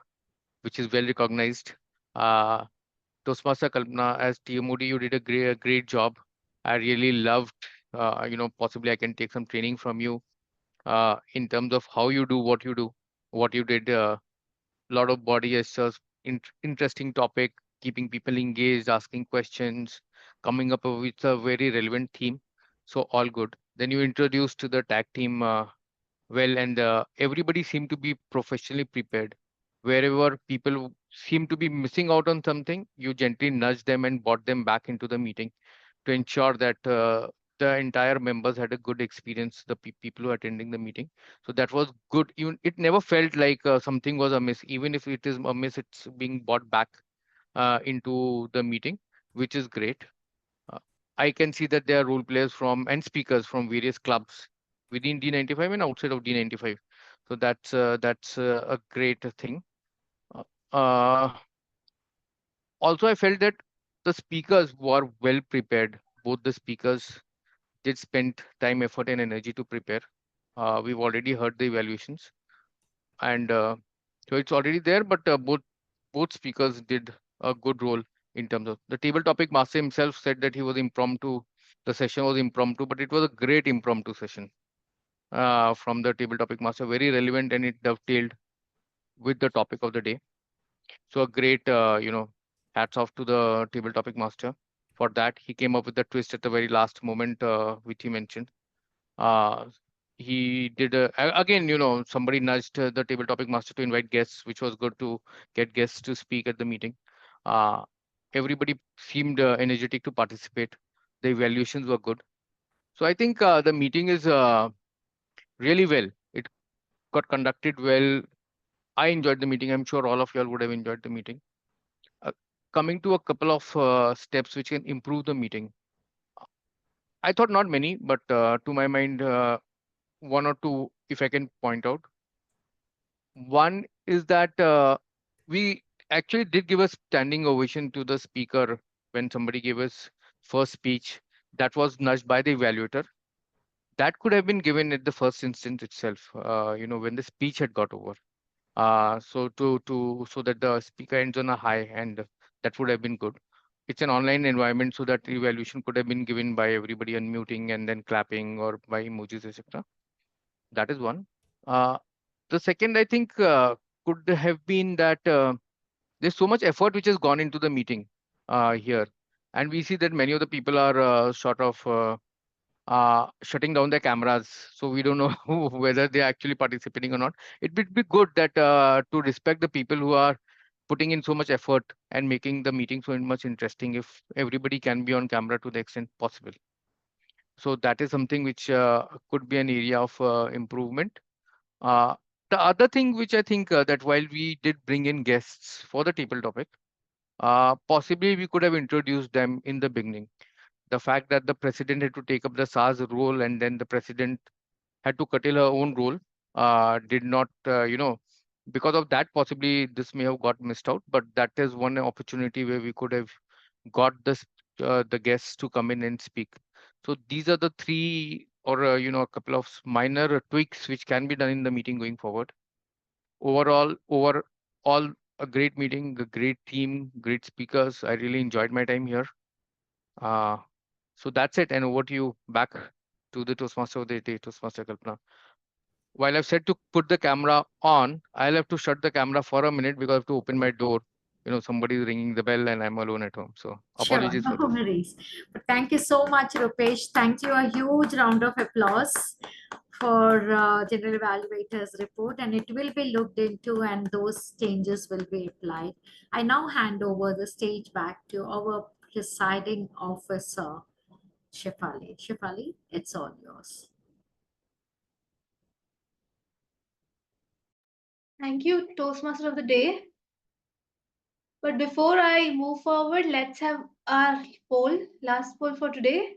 which is well recognized. Toastmaster Kalpana, as TMOD, you did a great job. I really loved, possibly I can take some training from you in terms of how you do what you do what you did. Lot of body gestures, interesting topic, keeping people engaged, asking questions, coming up with a very relevant theme. So all good. Then you introduced to the tag team well, and everybody seemed to be professionally prepared. Wherever people seem to be missing out on something, you gently nudge them and brought them back into the meeting to ensure that the entire members had a good experience, the people who are attending the meeting. So that was good. Even it never felt like something was amiss. Even if it is amiss, it's being brought back into the meeting, which is great. Uh, I can see that there are role players from and speakers from various clubs within D95 and outside of D95. So that's a great thing. Uh, uh, Also, I felt that the speakers were well prepared. Both the speakers did spend time, effort, and energy to prepare. We've already heard the evaluations, and so it's already there. But both speakers did a good role in terms of the table topic. Master himself said that he was impromptu. The session was impromptu, but it was a great impromptu session from the table topic master. Very relevant, and it dovetailed with the topic of the day. So a great, hats off to the table topic master for that. He came up with the twist at the very last moment, which he mentioned. Uh, he did again, somebody nudged the table topic master to invite guests, which was good to get guests to speak at the meeting. Everybody seemed energetic to participate. The evaluations were good. So I think the meeting is really well. It got conducted well. I enjoyed the meeting. I'm sure all of y'all would have enjoyed the meeting. Coming to a couple of steps which can improve the meeting. I thought not many, but to my mind, one or two, if I can point out. One is that we actually did give a standing ovation to the speaker when somebody gave us first speech. That was nudged by the evaluator. That could have been given at the first instance itself, when the speech had got over. So that the speaker ends on a high, and that would have been good. It's an online environment, so that evaluation could have been given by everybody unmuting and then clapping or by emojis, etc. That is one. The second, I think, could have been that there's so much effort which has gone into the meeting here, and we see that many of the people are sort of shutting down their cameras, so we don't know whether they're actually participating or not. It would be good that to respect the people who are putting in so much effort and making the meeting so much interesting, if everybody can be on camera to the extent possible. So that is something which could be an area of improvement. Uh, the other thing which I think that while we did bring in guests for the table topic, possibly we could have introduced them in the beginning. The fact that the president had to take up the SARS role and then the president had to curtail her own role did not, because of that, possibly this may have got missed out. But that is one opportunity where we could have got the guests to come in and speak. So these are the three, or a couple of minor tweaks which can be done in the meeting going forward. Overall, a great meeting, a great team, great speakers. I really enjoyed my time here. So that's it. And over to you, back to the Toastmaster of the day, Toastmaster Kalpana. While I've said to put the camera on, I'll have to shut the camera for a minute because I have to open my door. Somebody's ringing the bell and I'm alone at home. So Sure, apologies no for this. worries. But thank you so much, Rupesh. Thank you. A huge round of applause for General Evaluator's report, and it will be looked into and those changes will be applied. I now hand over the stage back to our presiding officer, Shefali. Shefali, it's all yours. Thank you, Toastmaster of the day. But before I move forward, let's have our poll, last poll for today.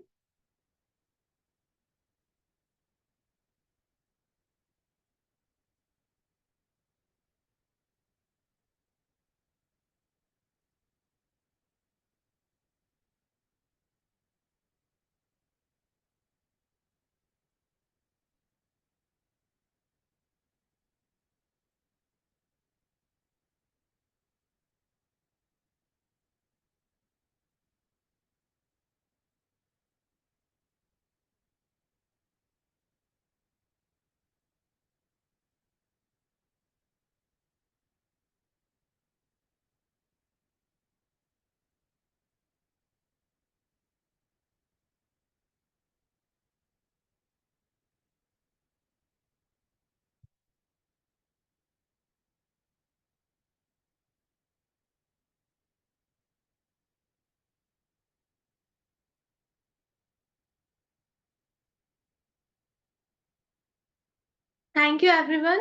Thank you everyone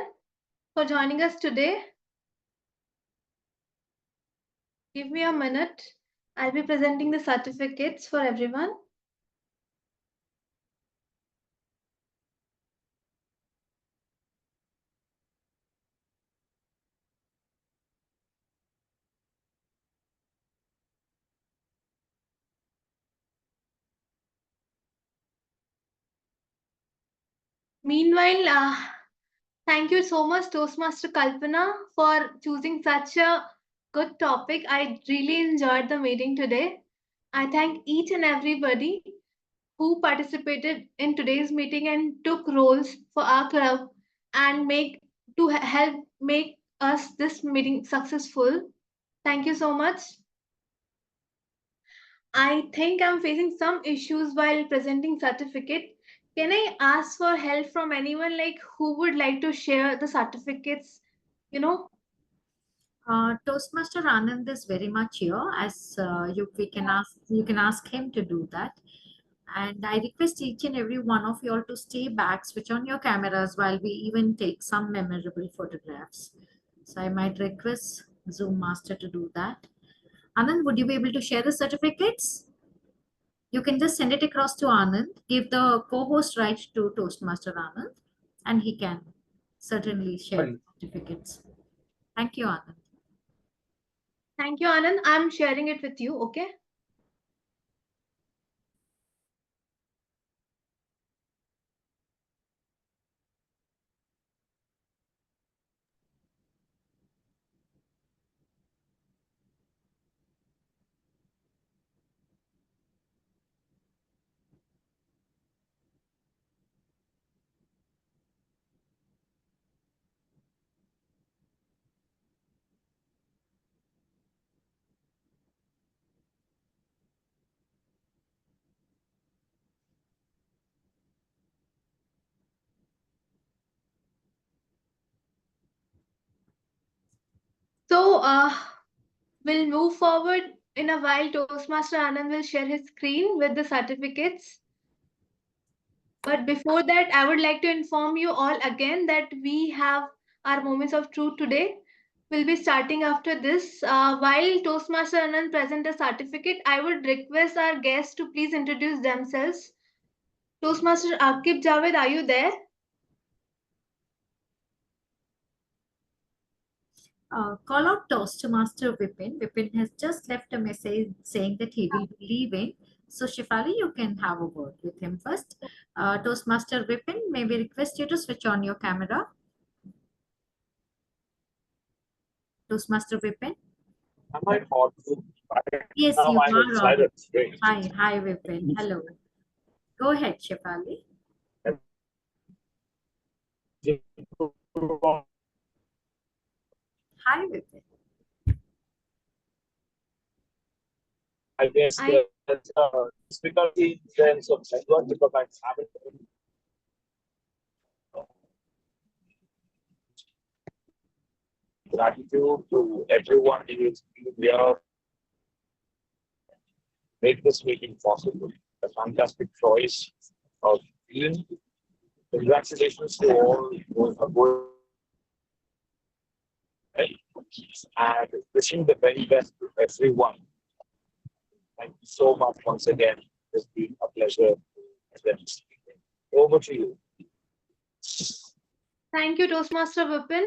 for joining us today. Give me a minute. I'll be presenting the certificates for everyone. Meanwhile, thank you so much, Toastmaster Kalpana, for choosing such a good topic. I really enjoyed the meeting today. I thank each and everybody who participated in today's meeting and took roles for our club and help make us this meeting successful. Thank you so much. I think I'm facing some issues while presenting certificate. Can I ask for help from anyone, like who would like to share the certificates? Toastmaster Anand is very much here. As you can ask him to do that. And I request each and every one of you all to stay back, switch on your cameras while we even take some memorable photographs. So I might request Zoom Master to do that. Anand, would you be able to share the certificates? You can just send it across to Anand, give the co-host right to Toastmaster Anand, and he can certainly share the certificates. Thank you, Anand. Thank you, Anand. I'm sharing it with you, okay? So we'll move forward in a while. Toastmaster Anand will share his screen with the certificates. But before that, I would like to inform you all again that we have our moments of truth today. We'll be starting after this. While Toastmaster Anand present the certificate, I would request our guests to please introduce themselves. Toastmaster Akib Javed, are you there? Call out Toastmaster Vipin. Vipin has just left a message saying that he will be leaving. So Shifali, you can have a word with him first. Toastmaster Vipin, may we request you to switch on your camera? Toastmaster Vipin? Am I audible? Yes, Now you I'm in are audible. silence. Great. Hi Vipin. Hello. Go ahead, Shifali. Hi Vipin. I guess there's difficulty in terms of network because I'm having gratitude to everyone who is here, make this meeting possible. A fantastic choice of team. Congratulations to all who are going and wishing the very best to everyone. Thank you so much once again. It's been a pleasure. Over to you. Thank you, Toastmaster Vipin.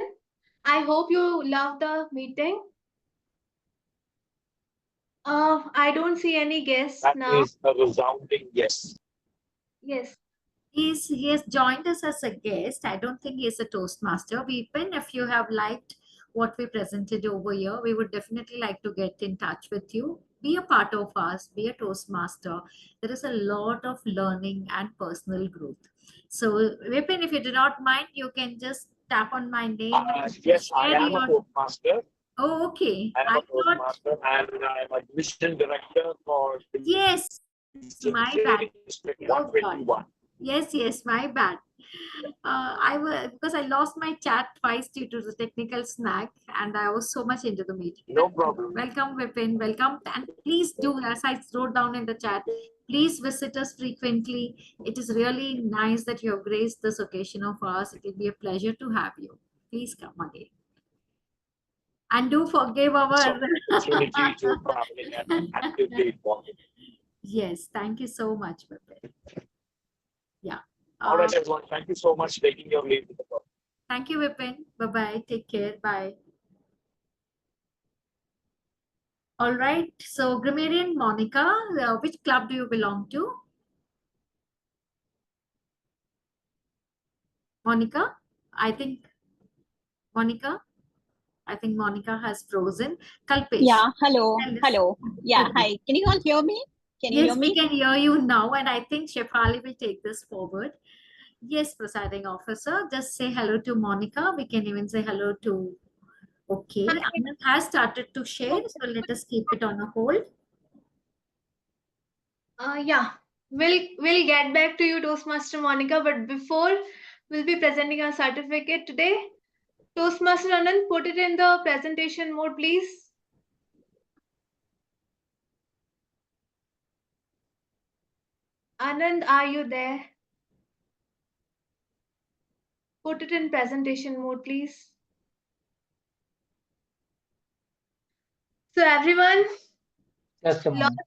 I hope you love the meeting. I don't see any guests now. That is a resounding yes. Yes. He has joined us as a guest. I don't think he's a Toastmaster. Vipin, if you have liked what we presented over here, we would definitely like to get in touch with you. Be a part of us, be a Toastmaster. There is a lot of learning and personal growth. So Vipin, if you do not mind, you can just tap on my name. Yes, I am a Toastmaster. Oh, okay. I am a Toastmaster and I am a division director for yes, my bad. District 121. Yes, my bad. Because I lost my chat twice due to the technical snag, and I was so much into the meeting. No problem. Welcome, Vipin. Welcome, and please do, as I wrote down in the chat, please visit us frequently. It is really nice that you have graced this occasion of ours. It will be a pleasure to have you. Please come again. And do forgive our. Opportunity to traveling and actively involved. Yes, thank you so much, Vipin. Yeah. All right, everyone. Thank you so much for taking your leave with the call. Thank you, Vipin. Bye-bye. Take care. Bye. All right. So, Grammarian Monica, which club do you belong to? Monica? I think Monica has frozen. Kalpesh. Yeah, hello. tell us. Hello. Yeah, Okay. hi. Can you all hear me? Can you Yes, hear me? we can hear you now, and I think Shefali will take this forward. Yes, presiding officer, just say hello to Monica. We can even say hello to. Okay, Anand has started to share, so let us keep it on a hold. Yeah, we'll get back to you, Toastmaster Monica. But before, we'll be presenting our certificate today. Toastmaster Anand, put it in the presentation mode, please. Anand, are you there? Put it in presentation mode, please. So everyone, Just a moment.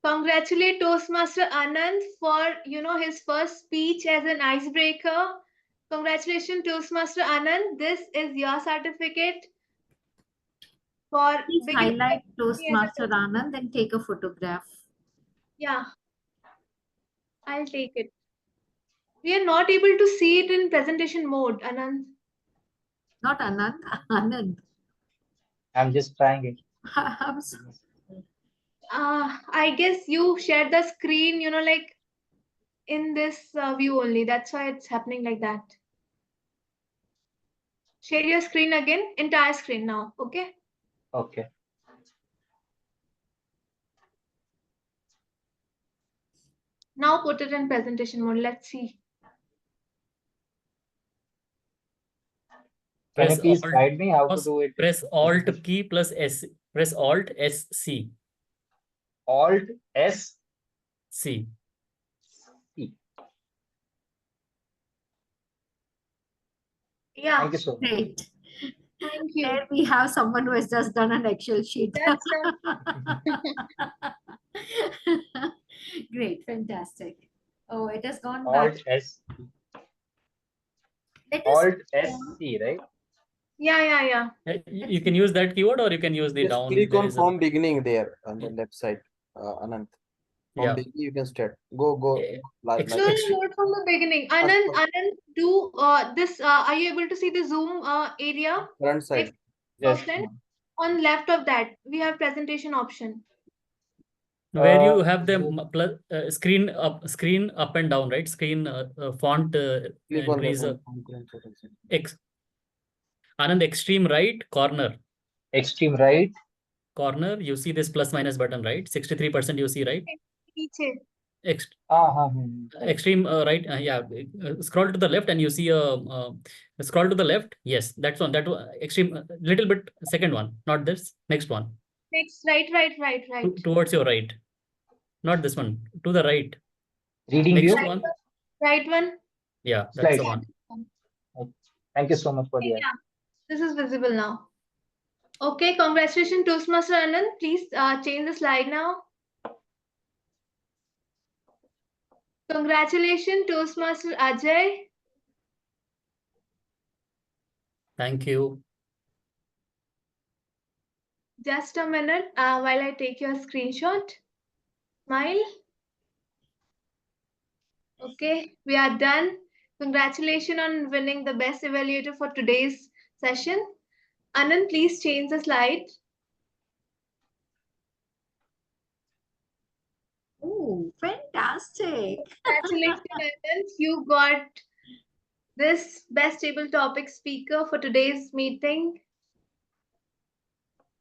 congratulate Toastmaster Anand for his first speech as an icebreaker. Congratulations, Toastmaster Anand. This is your certificate for Please beginning highlight as a Toastmaster Anand and take a photograph. Yeah, I'll take it. We are not able to see it in presentation mode, Anand. Not Anand, Anand. I'm just trying it. I guess you shared the screen, like in this view only. That's why it's happening like that. Share your screen again, entire screen now, okay? Okay. Now put it in presentation mode. Let's see. Can you Press please Alt, guide me how to do it? press Alt key plus S. Press Alt SC. Alt S C. C. Yeah. Thank you so much. Great. Thank you. There we have someone who has just done an Excel sheet. Great, fantastic. Oh, it has gone back. Alt S. Let us Alt S C, right? Yeah. You can use that keyword or you can use the Just down. click There on is from beginning there on the left side, Anand. From Yeah. beginning you can start. Go live. No, not from the beginning. Anand, do this. Are you able to see the Zoom area? Front side. Yes. On left of that, we have presentation option. Where you have the screen up and down, right? Screen font Click on increase. that. Anand, extreme right corner. Extreme right corner. You see this plus minus button, right? 63% you see, right? Extreme right. Yeah. Scroll to the left and you see scroll to the left. Yes, that's one. That one extreme. Little bit. Second one, not this. Next one. Next, right. Towards your right. Not this one. To the right. Reading Next view. one. Right one. Yeah, that's the one. Thank you so much for the. Yeah, this is visible now. Okay, congratulations, Toastmaster Anand. Please change the slide now. Congratulations, Toastmaster Ajay. Thank you. Just a minute while I take your screenshot. Smile. Okay, we are done. Congratulations on winning the best evaluator for today's session. Anand, please change the slide. Oh, fantastic. Congratulations, Anand. You got this best table topic speaker for today's meeting.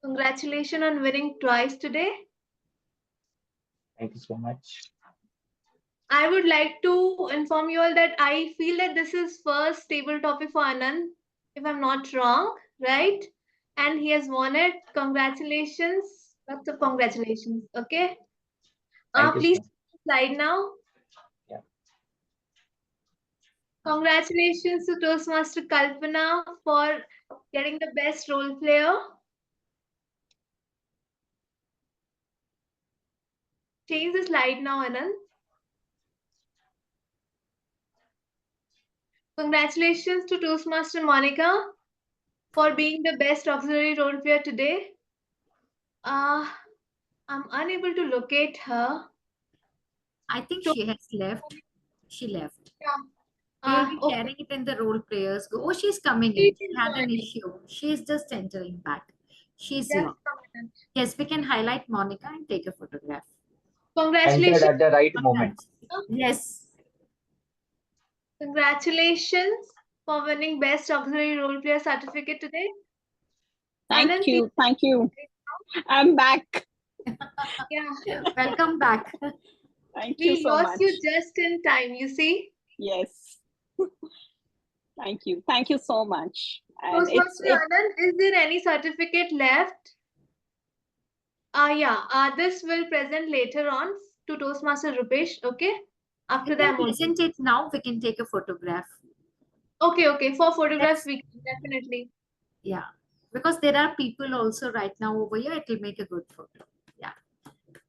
Congratulations on winning twice today. Thank you so much. I would like to inform you all that I feel that this is first table topic for Anand, if I'm not wrong, right? And he has won it. Congratulations. Lots of congratulations. Okay. Thank you, Please sir. slide now. Yeah. Congratulations to Toastmaster Kalpana for getting the best role player. Change the slide now, Anand. Congratulations to Toastmaster Monica for being the best auxiliary role player today. I'm unable to locate her. I think she has left. She left. Yeah. We'll be Okay. sharing it in the role players. Oh, she's coming in. She had an issue. She's just entering back. She's Just here. a minute. Yes, we can highlight Monica and take a photograph. Entered Congratulations. at the right moment. Yes. Congratulations for winning best auxiliary role player certificate today. Thank Anand, you. Thank you. I'm back. Yeah. Welcome back. Thank you We so lost much. you just in time, you see. Yes. Thank you. Thank you so much. And Toastmaster Anand, is there any certificate left? Yeah. This will present later on to Toastmaster Rupesh. Okay. After We the can emoji. present it now. We can take a photograph. Okay. Okay. For photographs, we can definitely. Yeah. Because there are people also right now over here. It will make a good photo. Yeah.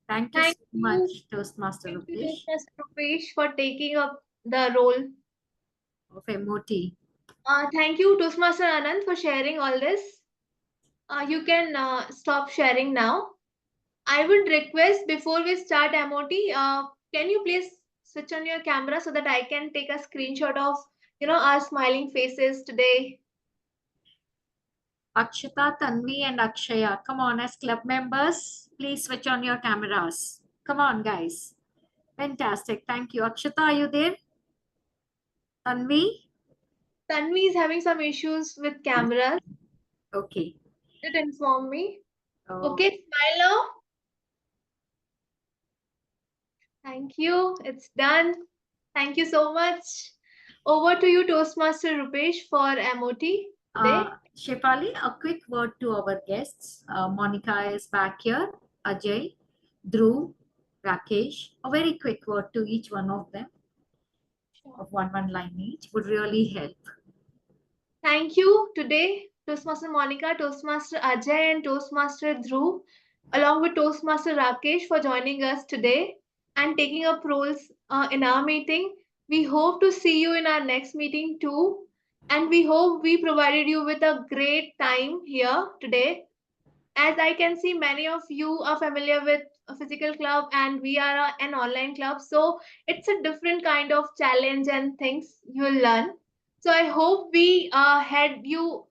Thank you so much, Toastmaster Thank you, Rupesh, Toastmaster Rupesh, for taking up the role of MOT. Thank you, Toastmaster Anand, for sharing all this. You can stop sharing now. I would request before we start MOT, can you please switch on your camera so that I can take a screenshot of our smiling faces today. Akshita, Tanvi, and Akshaya, come on, as club members, please switch on your cameras. Come on, guys. Fantastic. Thank you. Akshita, are you there? Tanvi? Tanvi is having some issues with cameras. Okay. Did inform me. Oh. Okay, smile now. Thank you. It's done. Thank you so much. Over to you, Toastmaster Rupesh, for MOT today. Shefali, a quick word to our guests. Monica is back here. Ajay, Dhruv, Rakesh. A very quick word to each one of them. Of one line each would really help. Thank you today, Toastmaster Monica, Toastmaster Ajay, and Toastmaster Dhruv, along with Toastmaster Rakesh, for joining us today and taking up roles in our meeting. We hope to see you in our next meeting too. And we hope we provided you with a great time here today. As I can see, many of you are familiar with a physical club and we are an online club. So it's a different kind of challenge and things you'll learn. So I hope we had you,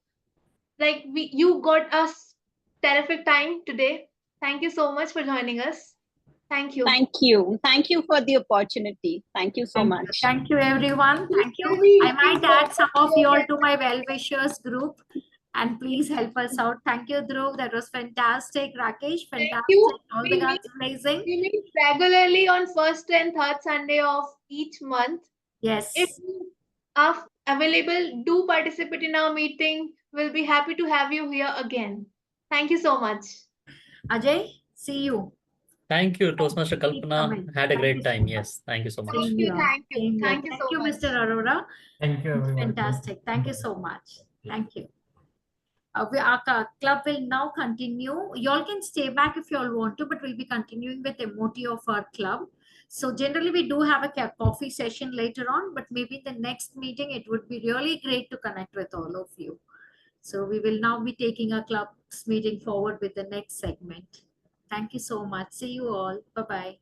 like you got us terrific time today. Thank you so much for joining us. Thank you. Thank you. Thank you for the opportunity. Thank you so much. Thank you, everyone. Thank you. I might add some of you all to my well-wishers group. And please help us out. Thank you, Dhruv. That was fantastic. Rakesh, fantastic. Thank you. All the guys amazing. We meet regularly on first and third Sunday of each month. Yes. If you are available, do participate in our meeting. We'll be happy to have you here again. Thank you so much. Ajay, see you. Thank you, Toastmaster Kalpana. Had a great time. Yes. Thank you so much. Thank you. Thank you. Thank you, Mr. Arora. Thank you, everyone. Fantastic. Thank you so much. Thank you. Our club will now continue. You all can stay back if you all want to, but we'll be continuing with the MOT of our club. So generally we do have a coffee session later on, but maybe the next meeting, it would be really great to connect with all of you. So we will now be taking our club's meeting forward with the next segment. Thank you so much. See you all. Bye-bye.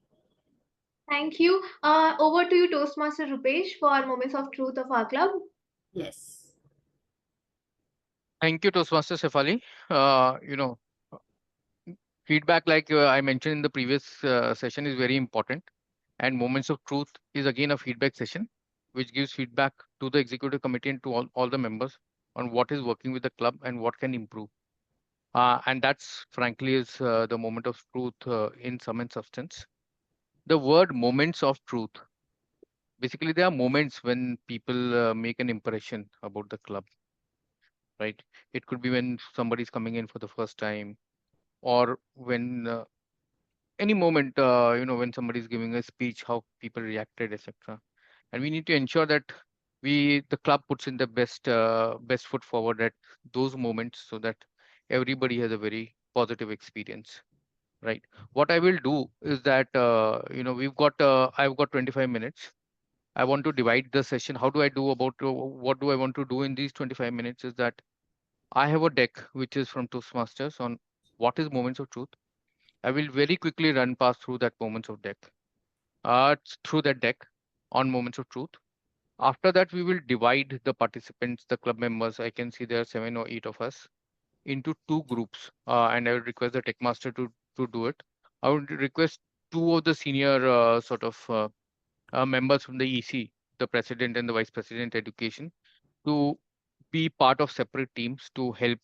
Thank you. Over to you, Toastmaster Rupesh, for moments of truth of our club. Yes. Thank you, Toastmaster Shefali. Feedback, like I mentioned in the previous session, is very important. And moments of truth is again a feedback session, which gives feedback to the executive committee and to all the members on what is working with the club and what can improve. And that's frankly is the moment of truth in sum and substance. The word moments of truth basically there are moments when people make an impression about the club, right? It could be when somebody's coming in for the first time, or when any moment, when somebody's giving a speech, how people reacted, etc. And we need to ensure that the club puts in the best foot forward at those moments, so that everybody has a very positive experience, right? What I will do is that I've got 25 minutes. I want to divide the session. How do I do about what do I want to do in these 25 minutes? Is that I have a deck which is from Toastmasters on what is moments of truth. I will very quickly run past through that moments of deck, through that deck on moments of truth. After that, we will divide the participants, the club members. I can see there are 7 or 8 of us into 2 groups, and I would request the tech master to do it. I would request 2 of the senior members from the EC, the president and the vice president education, to be part of separate teams to help.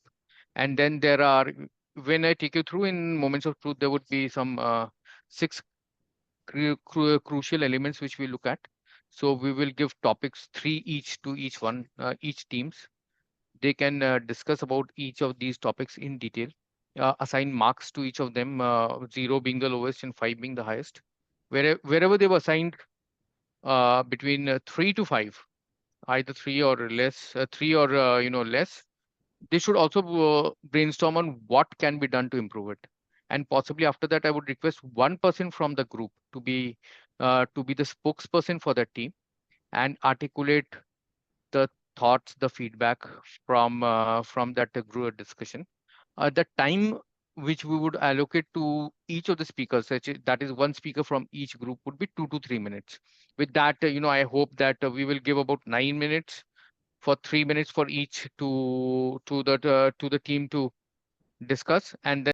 And then when I take you through in moments of truth, there would be some 6 crucial elements which we look at. So we will give topics 3 each to each teams. They can discuss about each of these topics in detail, assign marks to each of them, 0 being the lowest and 5 being the highest. Wherever they were assigned between 3 to 5, either 3 or less, 3 or less, they should also brainstorm on what can be done to improve it. And possibly after that, I would request one person from the group to be the spokesperson for that team and articulate the thoughts, the feedback from that group discussion. The time which we would allocate to each of the speakers, that is one speaker from each group, would be 2 to 3 minutes. With that, I hope that we will give about 9 minutes for 3 minutes for each to the team to discuss, and then